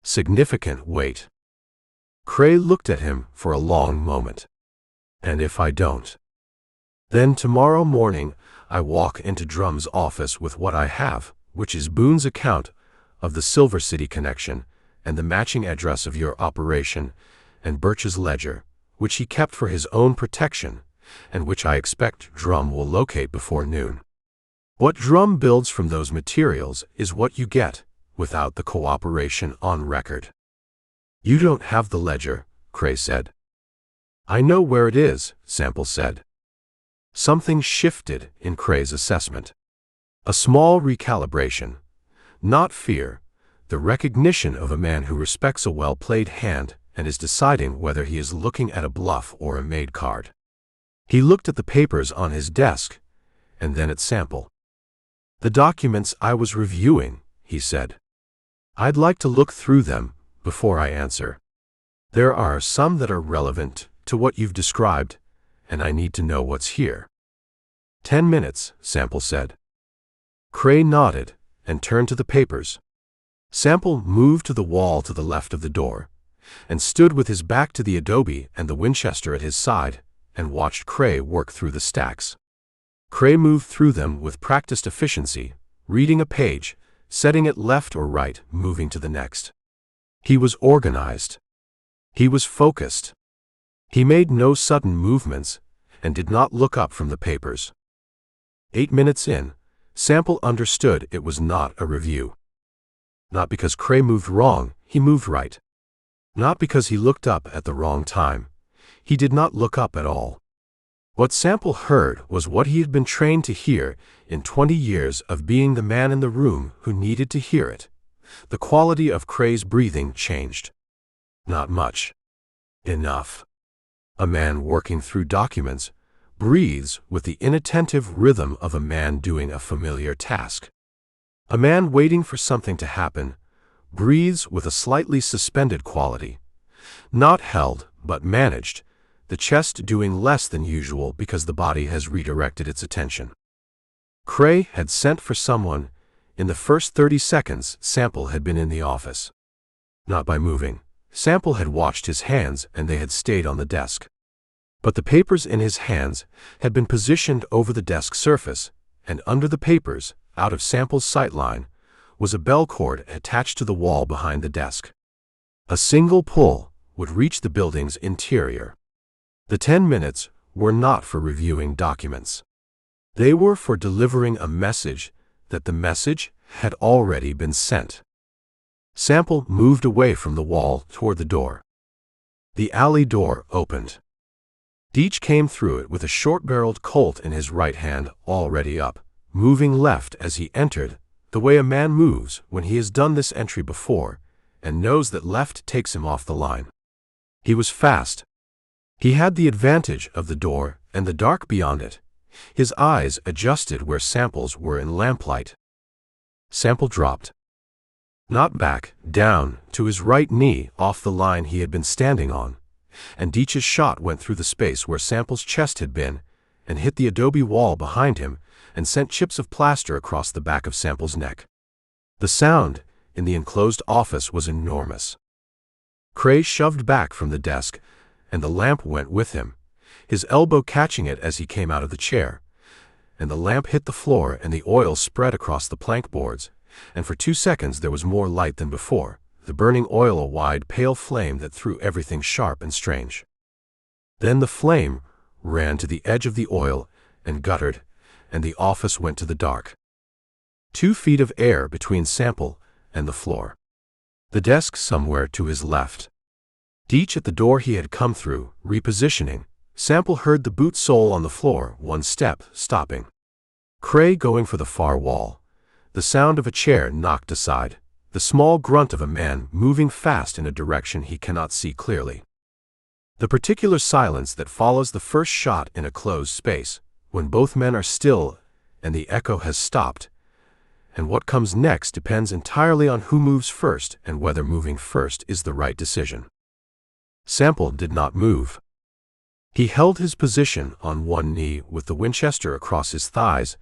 Significant weight." Cray looked at him for a long moment. "And if I don't?" "Then tomorrow morning I walk into Drum's office with what I have, which is Boone's account of the Silver City connection and the matching address of your operation, and Birch's ledger, which he kept for his own protection, and which I expect Drum will locate before noon. What Drum builds from those materials is what you get, without the cooperation on record." "You don't have the ledger," Cray said. "I know where it is," Sample said. Something shifted in Cray's assessment. A small recalibration. Not fear, the recognition of a man who respects a well-played hand and is deciding whether he is looking at a bluff or a made card. He looked at the papers on his desk, and then at Sample. "The documents I was reviewing," he said. "I'd like to look through them before I answer. There are some that are relevant to what you've described, and I need to know what's here." 10 minutes, Sample said. Cray nodded and turned to the papers. Sample moved to the wall to the left of the door and stood with his back to the adobe and the Winchester at his side and watched Cray work through the stacks. Cray moved through them with practiced efficiency, reading a page, setting it left or right, moving to the next. He was organized. He was focused. He made no sudden movements and did not look up from the papers. 8 minutes in, Sample understood it was not a review. Not because Cray moved wrong, he moved right. Not because he looked up at the wrong time. He did not look up at all. What Sample heard was what he had been trained to hear in 20 years of being the man in the room who needed to hear it. The quality of Cray's breathing changed. Not much. Enough. A man working through documents breathes with the inattentive rhythm of a man doing a familiar task. A man waiting for something to happen breathes with a slightly suspended quality, not held but managed, the chest doing less than usual because the body has redirected its attention. Cray had sent for someone. In the first 30 seconds, Sample had been in the office. Not by moving. Sample had watched his hands and they had stayed on the desk. But the papers in his hands had been positioned over the desk surface, and under the papers, out of Sample's sightline, was a bell cord attached to the wall behind the desk. A single pull would reach the building's interior. The 10 minutes were not for reviewing documents. They were for delivering a message that the message had already been sent. Sample moved away from the wall toward the door. The alley door opened. Deetch came through it with a short-barreled Colt in his right hand, already up, moving left as he entered, the way a man moves when he has done this entry before and knows that left takes him off the line. He was fast. He had the advantage of the door and the dark beyond it. His eyes adjusted where Sample's were in lamplight. Sample dropped. Not back, down, to his right knee off the line he had been standing on, and Deetch's shot went through the space where Sample's chest had been and hit the adobe wall behind him and sent chips of plaster across the back of Sample's neck. The sound in the enclosed office was enormous. Cray shoved back from the desk, and the lamp went with him, his elbow catching it as he came out of the chair, and the lamp hit the floor and the oil spread across the plank boards, and for 2 seconds there was more light than before, the burning oil a wide pale flame that threw everything sharp and strange. Then the flame ran to the edge of the oil and guttered, and the office went to the dark. 2 feet of air between Sample and the floor. The desk somewhere to his left. Deetch at the door he had come through, repositioning. Sample heard the boot sole on the floor, 1 step, stopping. Cray going for the far wall. The sound of a chair knocked aside. The small grunt of a man moving fast in a direction he cannot see clearly. The particular silence that follows the first shot in a closed space, when both men are still and the echo has stopped, and what comes next depends entirely on who moves first and whether moving first is the right decision. Sample did not move. He held his position on one knee with the Winchester across his thighs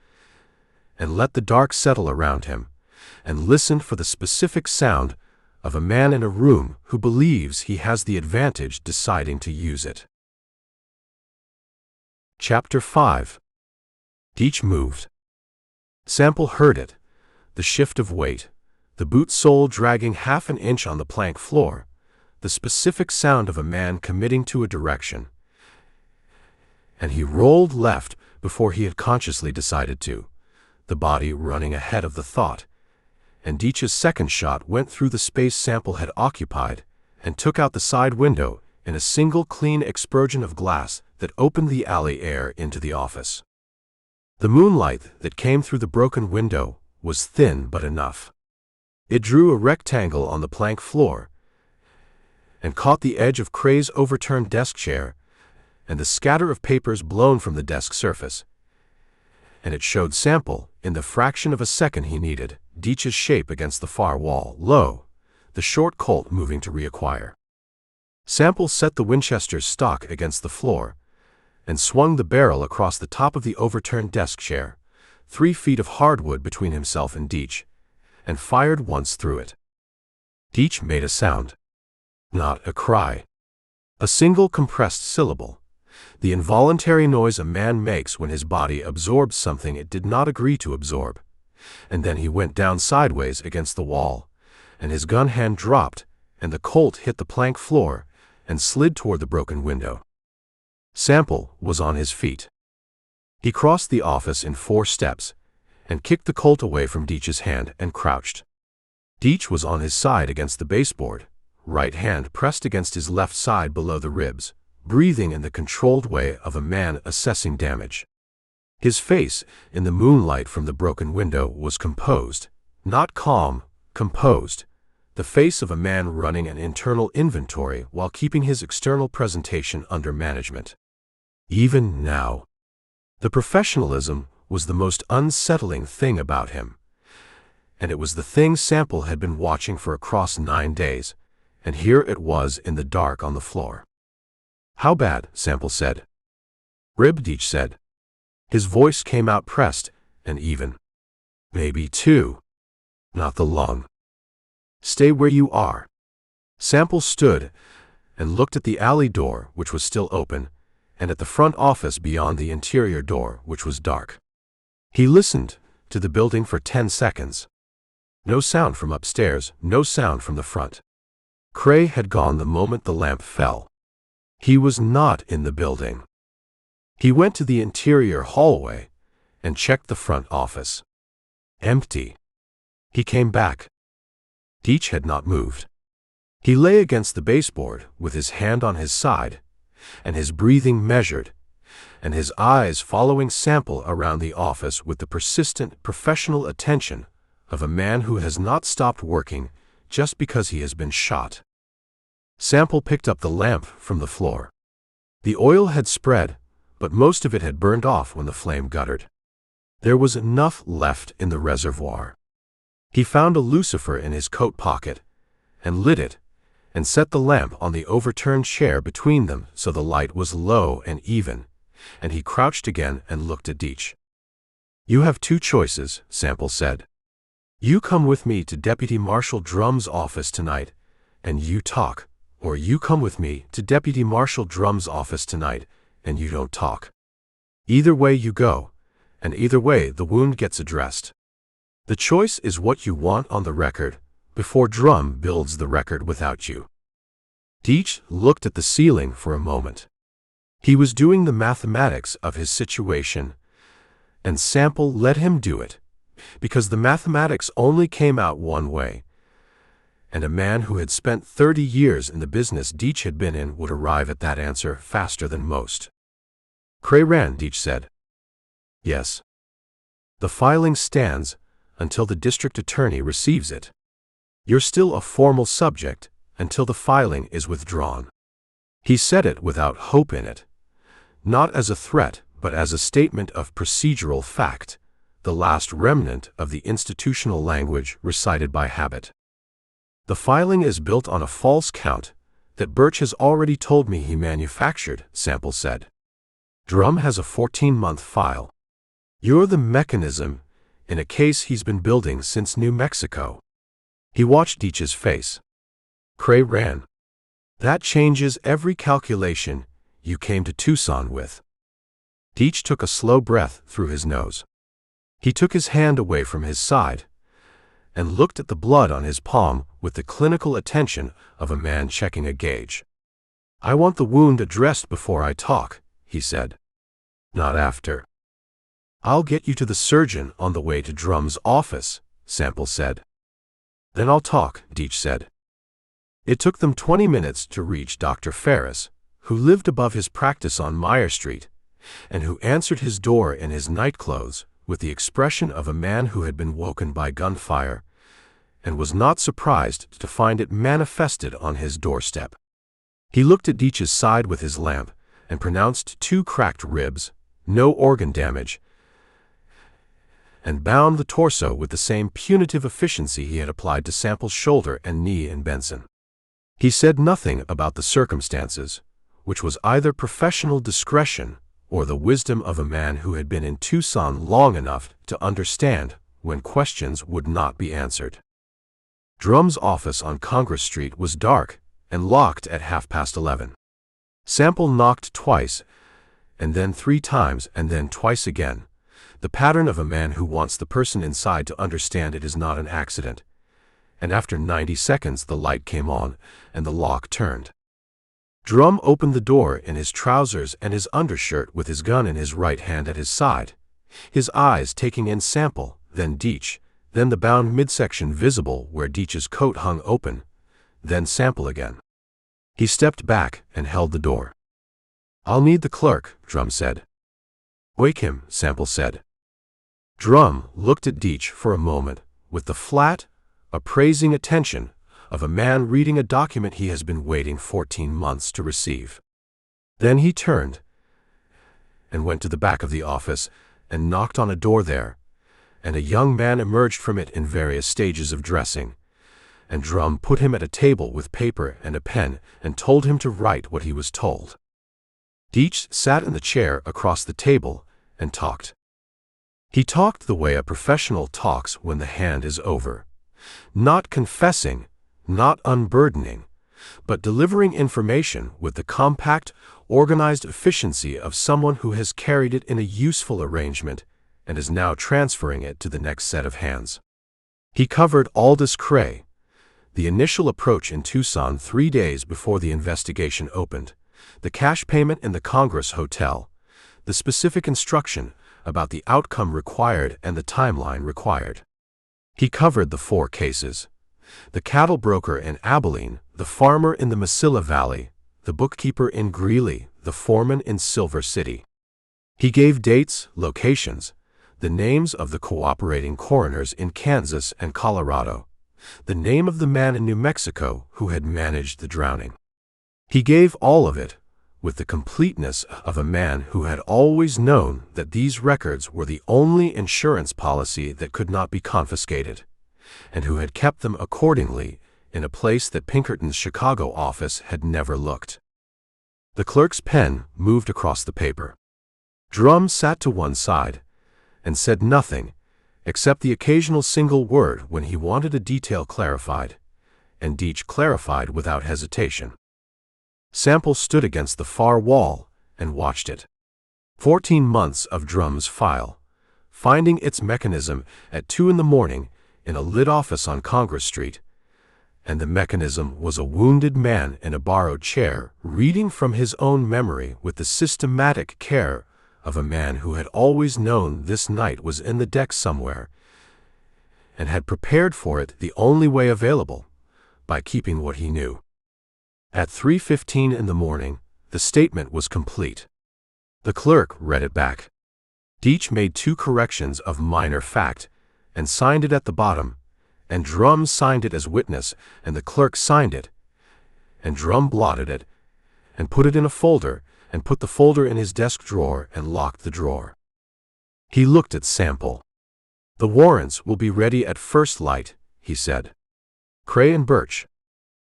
and let the dark settle around him, and listened for the specific sound of a man in a room who believes he has the advantage deciding to use it. Chapter 5. Deetch moved. Sample heard it, the shift of weight, the boot sole dragging half an inch on the plank floor, the specific sound of a man committing to a direction, and he rolled left before he had consciously decided to, the body running ahead of the thought, and Deetch's second shot went through the space Sample had occupied and took out the side window in a single clean explosion of glass that opened the alley air into the office. The moonlight that came through the broken window was thin but enough. It drew a rectangle on the plank floor and caught the edge of Cray's overturned desk chair and the scatter of papers blown from the desk surface, and it showed Sample, in the fraction of a second he needed, Deetch's shape against the far wall. Lo, the short Colt moving to reacquire. Sample set the Winchester's stock against the floor and swung the barrel across the top of the overturned desk chair, 3 feet of hardwood between himself and Deetch, and fired once through it. Deetch made a sound. Not a cry. A single compressed syllable, the involuntary noise a man makes when his body absorbs something it did not agree to absorb. And then he went down sideways against the wall, and his gun hand dropped, and the Colt hit the plank floor and slid toward the broken window. Sample was on his feet. He crossed the office in 4 steps and kicked the Colt away from Deetch's hand and crouched. Deetch was on his side against the baseboard, right hand pressed against his left side below the ribs, breathing in the controlled way of a man assessing damage. His face, in the moonlight from the broken window, was composed, not calm, composed, the face of a man running an internal inventory while keeping his external presentation under management. Even now, the professionalism was the most unsettling thing about him, and it was the thing Sample had been watching for across 9 days, and here it was in the dark on the floor. "How bad?" Sample said. "Rib," Deetch said. His voice came out pressed and even. "Maybe 2. Not the lung." "Stay where you are." Sample stood and looked at the alley door, which was still open, and at the front office beyond the interior door, which was dark. He listened to the building for 10 seconds. No sound from upstairs, no sound from the front. Cray had gone the moment the lamp fell. He was not in the building. He went to the interior hallway and checked the front office. Empty. He came back. Deetch had not moved. He lay against the baseboard with his hand on his side, and his breathing measured, and his eyes following Sample around the office with the persistent, professional attention of a man who has not stopped working just because he has been shot. Sample picked up the lamp from the floor. The oil had spread, but most of it had burned off when the flame guttered. There was enough left in the reservoir. He found a lucifer in his coat pocket and lit it and set the lamp on the overturned chair between them so the light was low and even, and he crouched again and looked at Deetch. "You have 2 choices," Sample said. "You come with me to Deputy Marshal Drum's office tonight, and you talk, or you come with me to Deputy Marshal Drum's office tonight, and you don't talk. Either way you go, and either way the wound gets addressed. The choice is what you want on the record before Drum builds the record without you." Deetch looked at the ceiling for a moment. He was doing the mathematics of his situation, and Sample let him do it, because the mathematics only came out one way, and a man who had spent 30 years in the business Deetch had been in would arrive at that answer faster than most. "Cray ran," Deetch said. "Yes. The filing stands until the district attorney receives it. You're still a formal subject until the filing is withdrawn." He said it without hope in it, not as a threat but as a statement of procedural fact, the last remnant of the institutional language recited by habit. "The filing is built on a false count that Birch has already told me he manufactured," Sample said. "Drum has a 14-month file. You're the mechanism in a case he's been building since New Mexico." He watched Deetch's face. "Cray ran. That changes every calculation you came to Tucson with." Deetch took a slow breath through his nose. He took his hand away from his side and looked at the blood on his palm with the clinical attention of a man checking a gauge. "I want the wound addressed before I talk," he said. "Not after." "I'll get you to the surgeon on the way to Drum's office," Sample said. "Then I'll talk," Deetch said. It took them 20 minutes to reach Dr. Ferris, who lived above his practice on Meyer Street, and who answered his door in his nightclothes with the expression of a man who had been woken by gunfire, and was not surprised to find it manifested on his doorstep. He looked at Deetch's side with his lamp and pronounced 2 cracked ribs, no organ damage, and bound the torso with the same punitive efficiency he had applied to Sample's shoulder and knee in Benson. He said nothing about the circumstances, which was either professional discretion or the wisdom of a man who had been in Tucson long enough to understand when questions would not be answered. Drum's office on Congress Street was dark and locked at 11:30. Sample knocked twice, and then 3 times, and then twice again, the pattern of a man who wants the person inside to understand it is not an accident. And after 90 seconds the light came on, and the lock turned. Drum opened the door in his trousers and his undershirt with his gun in his right hand at his side, his eyes taking in Sample, then Deetch, then the bound midsection visible where Deetch's coat hung open, then Sample again. He stepped back and held the door. "I'll need the clerk," Drum said. "Wake him," Sample said. Drum looked at Deetch for a moment with the flat, appraising attention of a man reading a document he has been waiting 14 months to receive. Then he turned and went to the back of the office and knocked on a door there, and a young man emerged from it in various stages of dressing, and Drum put him at a table with paper and a pen and told him to write what he was told. Deetch sat in the chair across the table and talked. He talked the way a professional talks when the hand is over, not confessing, not unburdening, but delivering information with the compact, organized efficiency of someone who has carried it in a useful arrangement and is now transferring it to the next set of hands. He covered Aldous Cray, the initial approach in Tucson 3 days before the investigation opened, the cash payment in the Congress Hotel, the specific instruction about the outcome required and the timeline required. He covered the 4 cases: the cattle broker in Abilene, the farmer in the Mesilla Valley, the bookkeeper in Greeley, the foreman in Silver City. He gave dates, locations, the names of the cooperating coroners in Kansas and Colorado, the name of the man in New Mexico who had managed the drowning. He gave all of it with the completeness of a man who had always known that these records were the only insurance policy that could not be confiscated, and who had kept them accordingly in a place that Pinkerton's Chicago office had never looked. The clerk's pen moved across the paper. Drum sat to one side and said nothing except the occasional single word when he wanted a detail clarified, and Deetch clarified without hesitation. Sample stood against the far wall and watched it. 14 months of Drum's file, finding its mechanism at 2 a.m. in a lit office on Congress Street, and the mechanism was a wounded man in a borrowed chair reading from his own memory with the systematic care of a man who had always known this night was in the deck somewhere and had prepared for it the only way available, by keeping what he knew. At 3:15 a.m, the statement was complete. The clerk read it back. Deetch made 2 corrections of minor fact and signed it at the bottom, and Drum signed it as witness, and the clerk signed it, and Drum blotted it, and put it in a folder, and put the folder in his desk drawer and locked the drawer. He looked at Sample. "The warrants will be ready at first light," he said. "Cray and Birch."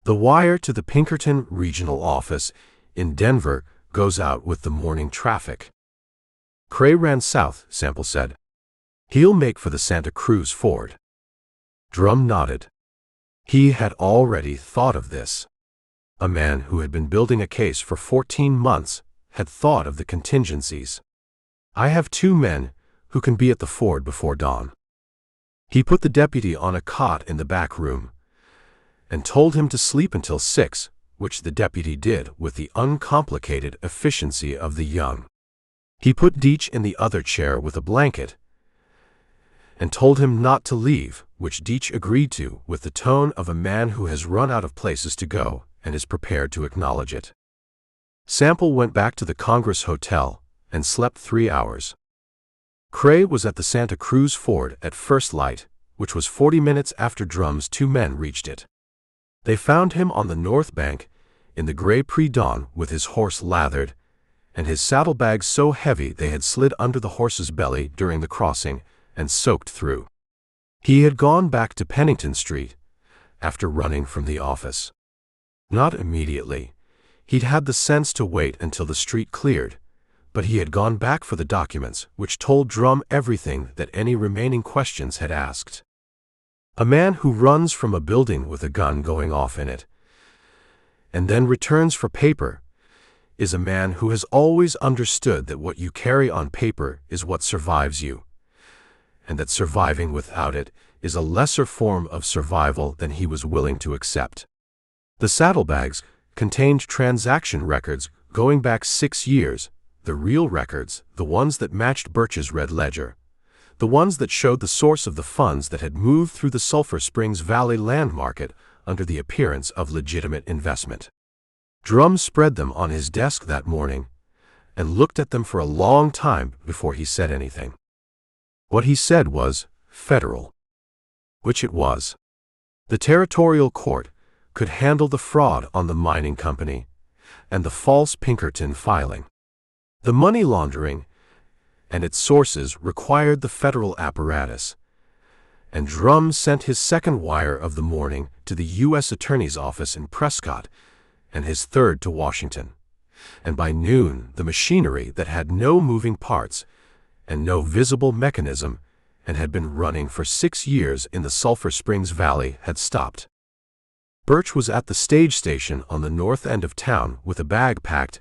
The wire to the Pinkerton regional office in Denver goes out with the morning traffic. Cray ran south, Sample said. "He'll make for the Santa Cruz Ford." Drum nodded. He had already thought of this. A man who had been building a case for 14 months had thought of the contingencies. "I have 2 men who can be at the Ford before dawn." He put the deputy on a cot in the back room and told him to sleep until 6, which the deputy did with the uncomplicated efficiency of the young. He put Deetch in the other chair with a blanket and told him not to leave, which Deetch agreed to with the tone of a man who has run out of places to go and is prepared to acknowledge it. Sample went back to the Congress Hotel and slept 3 hours. Cray was at the Santa Cruz Ford at first light, which was 40 minutes after Drum's 2 men reached it. They found him on the north bank in the gray pre-dawn with his horse lathered, and his saddlebags so heavy they had slid under the horse's belly during the crossing, and soaked through. He had gone back to Pennington Street after running from the office. Not immediately. He'd had the sense to wait until the street cleared, but he had gone back for the documents which told Drum everything that any remaining questions had asked. A man who runs from a building with a gun going off in it and then returns for paper is a man who has always understood that what you carry on paper is what survives you, and that surviving without it is a lesser form of survival than he was willing to accept. The saddlebags contained transaction records going back 6 years, the real records, the ones that matched Birch's red ledger, the ones that showed the source of the funds that had moved through the Sulphur Springs Valley land market under the appearance of legitimate investment. Drum spread them on his desk that morning and looked at them for a long time before he said anything. What he said was, federal. Which it was. The territorial court could handle the fraud on the mining company and the false Pinkerton filing. The money laundering and its sources required the federal apparatus, and Drum sent his second wire of the morning to the U.S. Attorney's office in Prescott and his third to Washington, and by noon the machinery that had no moving parts and no visible mechanism and had been running for 6 years in the Sulphur Springs Valley had stopped. Birch was at the stage station on the north end of town with a bag packed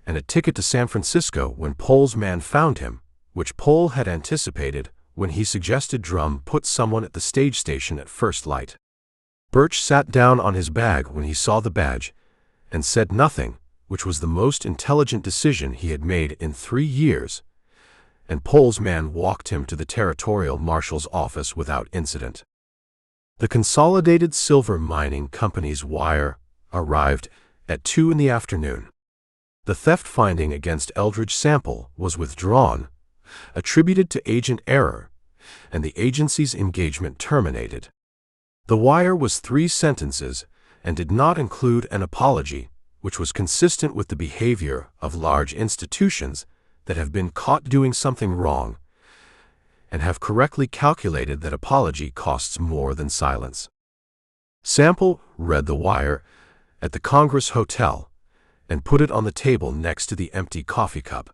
and a ticket to San Francisco when Pole's man found him, which Pole had anticipated when he suggested Drum put someone at the stage station at first light. Birch sat down on his bag when he saw the badge and said nothing, which was the most intelligent decision he had made in 3 years, and Pole's man walked him to the territorial marshal's office without incident. The Consolidated Silver Mining Company's wire arrived at 2 in the afternoon. The theft finding against Eldridge Sample was withdrawn, attributed to agent error, and the agency's engagement terminated. The wire was 3 sentences and did not include an apology, which was consistent with the behavior of large institutions that have been caught doing something wrong and have correctly calculated that apology costs more than silence. Sample read the wire at the Congress Hotel and put it on the table next to the empty coffee cup.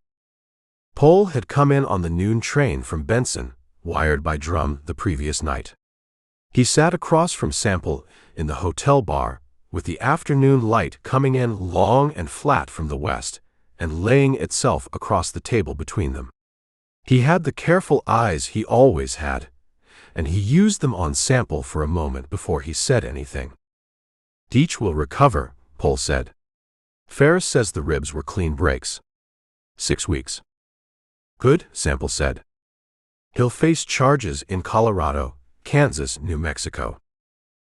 Pole had come in on the noon train from Benson, wired by Drum the previous night. He sat across from Sample in the hotel bar, with the afternoon light coming in long and flat from the west and laying itself across the table between them. He had the careful eyes he always had, and he used them on Sample for a moment before he said anything. "Deetch will recover," Pole said. "Ferris says the ribs were clean breaks. 6 weeks." "Good," Sample said. "He'll face charges in Colorado, Kansas, New Mexico.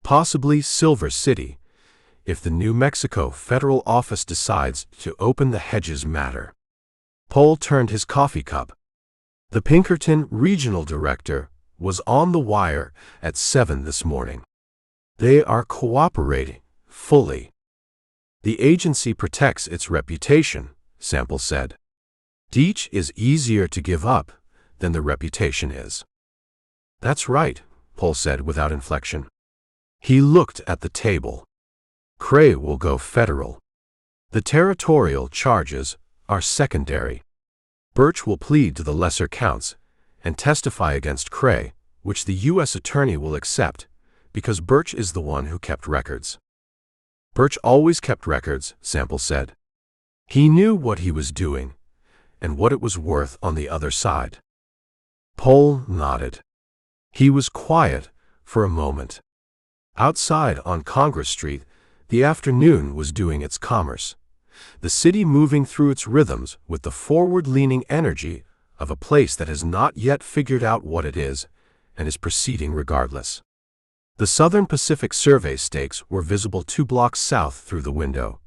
Possibly Silver City, if the New Mexico federal office decides to open the Hedges matter." Pole turned his coffee cup. The Pinkerton regional director was on the wire at 7 this morning. "They are cooperating fully. The agency protects its reputation," Sample said. "Deetch is easier to give up than the reputation is." "That's right," Pole said without inflection. He looked at the table. "Cray will go federal. The territorial charges are secondary. Birch will plead to the lesser counts and testify against Cray, which the U.S. attorney will accept, because Birch is the one who kept records." "Birch always kept records," Sample said. "He knew what he was doing and what it was worth on the other side." Pole nodded. He was quiet for a moment. Outside on Congress Street, the afternoon was doing its commerce, the city moving through its rhythms with the forward-leaning energy of a place that has not yet figured out what it is and is proceeding regardless. The Southern Pacific Survey stakes were visible 2 blocks south through the window,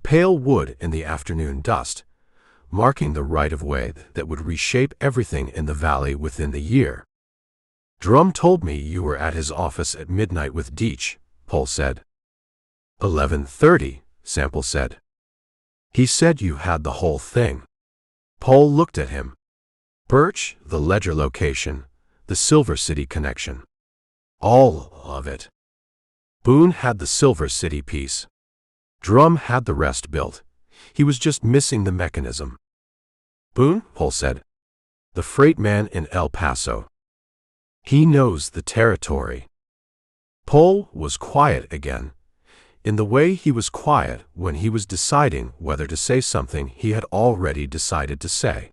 pale wood in the afternoon dust, marking the right-of-way that would reshape everything in the valley within the year. "Drum told me you were at his office at midnight with Deetch," Pole said. 11:30, Sample said. "He said you had the whole thing." Pole looked at him. "Birch, the ledger location, The Silver City connection. All of it. Boone had the Silver City piece. Drum had the rest built. He was just missing the mechanism. Boone, Paul said. The freight man in El Paso. He knows the territory. Paul was quiet again, in the way he was quiet when he was deciding whether to say something he had already decided to say.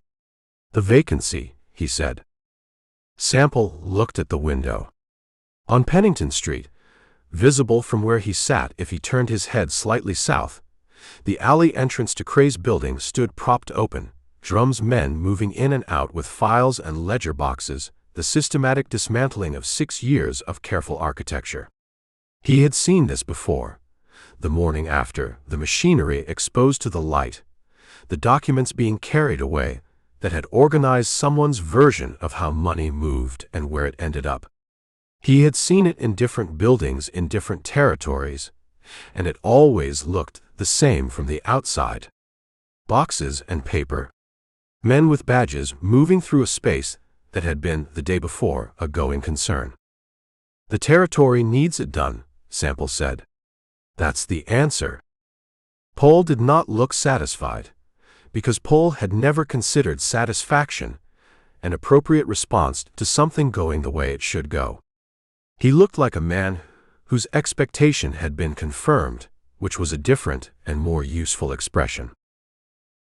The vacancy, he said. Sample looked at the window. On Pennington Street, visible from where he sat if he turned his head slightly south, the alley entrance to Cray's building stood propped open, Drum's men moving in and out with files and ledger boxes, the systematic dismantling of 6 years of careful architecture. He had seen this before. The morning after, the machinery exposed to the light, the documents being carried away that had organized someone's version of how money moved and where it ended up. He had seen it in different buildings in different territories, and it always looked the same from the outside. Boxes and paper. Men with badges moving through a space that had been, the day before, a going concern. The territory needs it done, Sample said. That's the answer. Paul did not look satisfied, because Paul had never considered satisfaction an appropriate response to something going the way it should go. He looked like a man whose expectation had been confirmed, which was a different and more useful expression.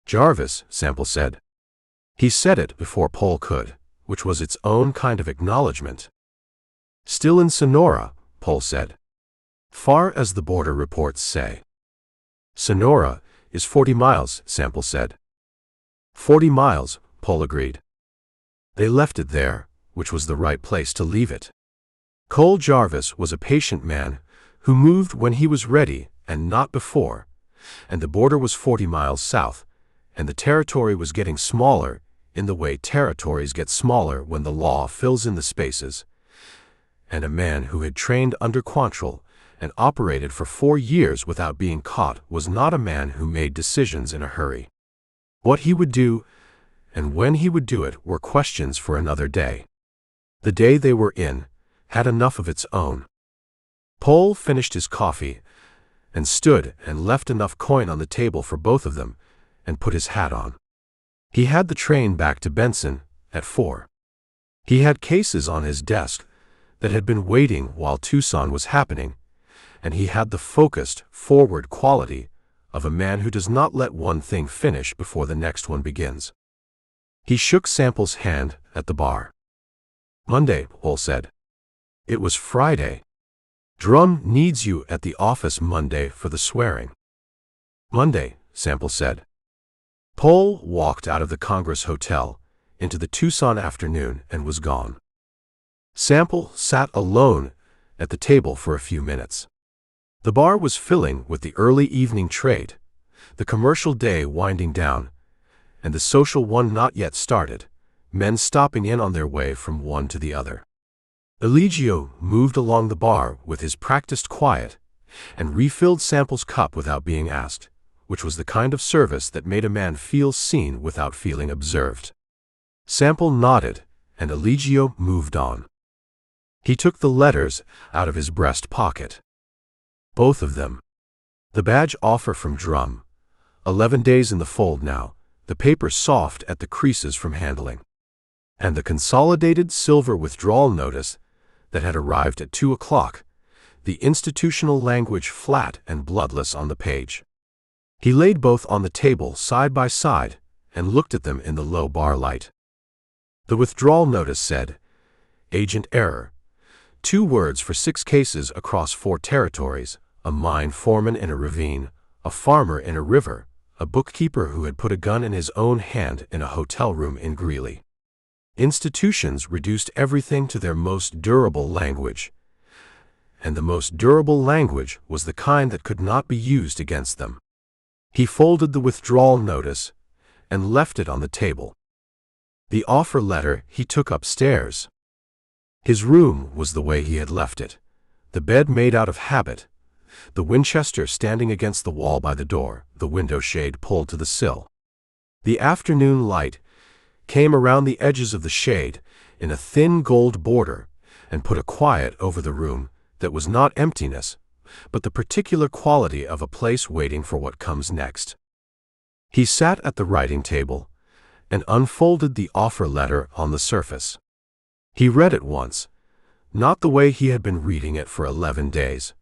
Jarvis, Sample said. He said it before Paul could, which was its own kind of acknowledgement. Still in Sonora, Paul said. Far as the border reports say. Sonora is 40 miles, Sample said. 40 miles, Paul agreed. They left it there, which was the right place to leave it. Cole Jarvis was a patient man who moved when he was ready and not before, and the border was 40 miles south, and the territory was getting smaller in the way territories get smaller when the law fills in the spaces, and a man who had trained under Quantrill and operated for 4 years without being caught was not a man who made decisions in a hurry. What he would do and when he would do it were questions for another day. The day they were in had enough of its own. Paul finished his coffee and stood and left enough coin on the table for both of them and put his hat on. He had the train back to Benson at 4. He had cases on his desk that had been waiting while Tucson was happening, and he had the focused, forward quality of a man who does not let one thing finish before the next one begins. He shook Sample's hand at the bar. Monday, Paul said. It was Friday. Drum needs you at the office Monday for the swearing. Monday, Sample said. Paul walked out of the Congress Hotel into the Tucson afternoon and was gone. Sample sat alone at the table for a few minutes. The bar was filling with the early evening trade, the commercial day winding down, and the social one not yet started, men stopping in on their way from one to the other. Eligio moved along the bar with his practiced quiet and refilled Sample's cup without being asked, which was the kind of service that made a man feel seen without feeling observed. Sample nodded, and Eligio moved on. He took the letters out of his breast pocket. Both of them. The badge offer from Drum. 11 days in the fold now, the paper soft at the creases from handling. And the Consolidated Silver withdrawal notice that had arrived at 2 o'clock, the institutional language flat and bloodless on the page. He laid both on the table side by side and looked at them in the low bar light. The withdrawal notice said, Agent Error. 2 words for 6 cases across 4 territories, a mine foreman in a ravine, a farmer in a river, a bookkeeper who had put a gun in his own hand in a hotel room in Greeley. Institutions reduced everything to their most durable language, and the most durable language was the kind that could not be used against them. He folded the withdrawal notice and left it on the table. The offer letter he took upstairs. His room was the way he had left it, the bed made out of habit, the Winchester standing against the wall by the door, the window shade pulled to the sill. The afternoon light came around the edges of the shade in a thin gold border, and put a quiet over the room that was not emptiness, but the particular quality of a place waiting for what comes next. He sat at the writing table and unfolded the offer letter on the surface. He read it once, not the way he had been reading it for 11 days,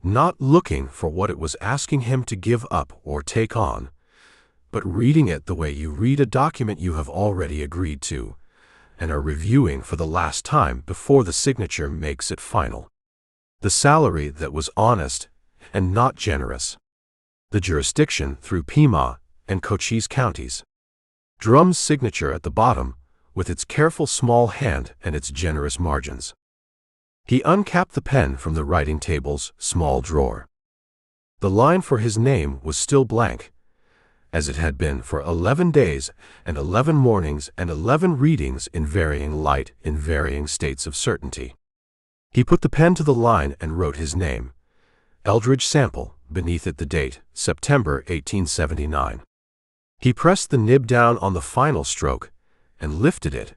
not looking for what it was asking him to give up or take on, but reading it the way you read a document you have already agreed to and are reviewing for the last time before the signature makes it final. The salary that was honest and not generous. The jurisdiction through Pima and Cochise counties. Drum's signature at the bottom, with its careful small hand and its generous margins. He uncapped the pen from the writing table's small drawer. The line for his name was still blank, as it had been for 11 days and 11 mornings and 11 readings in varying light in varying states of certainty. He put the pen to the line and wrote his name, Eldridge Sample, beneath it the date, September 1879. He pressed the nib down on the final stroke and lifted it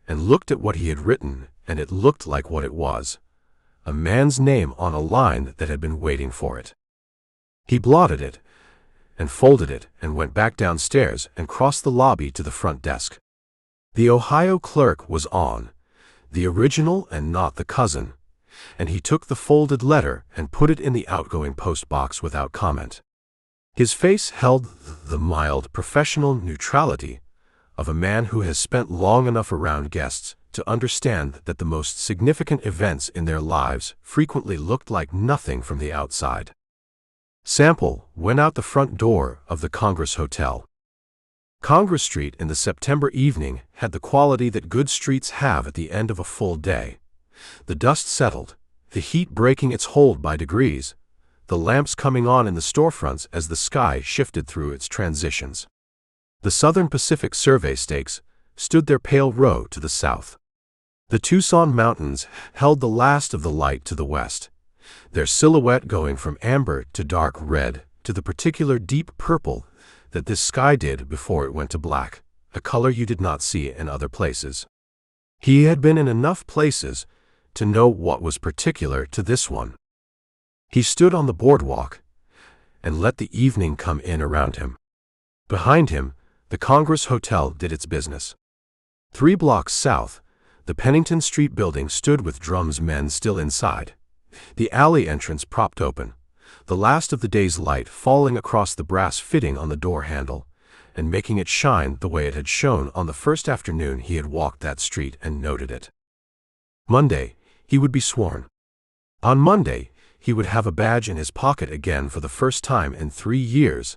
and looked at what he had written, and it looked like what it was, a man's name on a line that had been waiting for it. He blotted it and folded it and went back downstairs and crossed the lobby to the front desk. The Ohio clerk was on, the original and not the cousin, and he took the folded letter and put it in the outgoing post box without comment. His face held the mild professional neutrality of a man who has spent long enough around guests to understand that the most significant events in their lives frequently looked like nothing from the outside. Sample went out the front door of the Congress Hotel. Congress Street in the September evening had the quality that good streets have at the end of a full day. The dust settled, the heat breaking its hold by degrees, the lamps coming on in the storefronts as the sky shifted through its transitions. The Southern Pacific Survey stakes stood their pale row to the south. The Tucson Mountains held the last of the light to the west, their silhouette going from amber to dark red to the particular deep purple that this sky did before it went to black, a color you did not see in other places. He had been in enough places to know what was particular to this one. He stood on the boardwalk and let the evening come in around him. Behind him, the Congress Hotel did its business. 3 blocks south, the Pennington Street building stood with Drum's men still inside, the alley entrance propped open, the last of the day's light falling across the brass fitting on the door handle and making it shine the way it had shone on the first afternoon he had walked that street and noted it. Monday, he would be sworn. On Monday, he would have a badge in his pocket again for the first time in 3 years,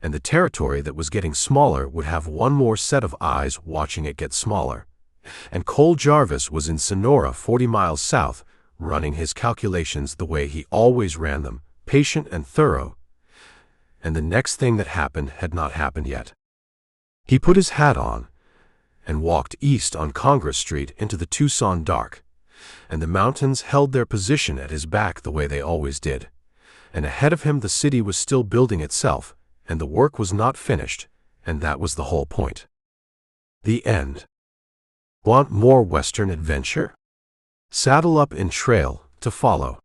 and the territory that was getting smaller would have one more set of eyes watching it get smaller. And Cole Jarvis was in Sonora 40 miles south, running his calculations the way he always ran them, patient and thorough, and the next thing that happened had not happened yet. He put his hat on and walked east on Congress Street into the Tucson dark, and the mountains held their position at his back the way they always did, and ahead of him the city was still building itself, and the work was not finished, and that was the whole point. The end. Want more Western adventure? Saddle up and trail to follow.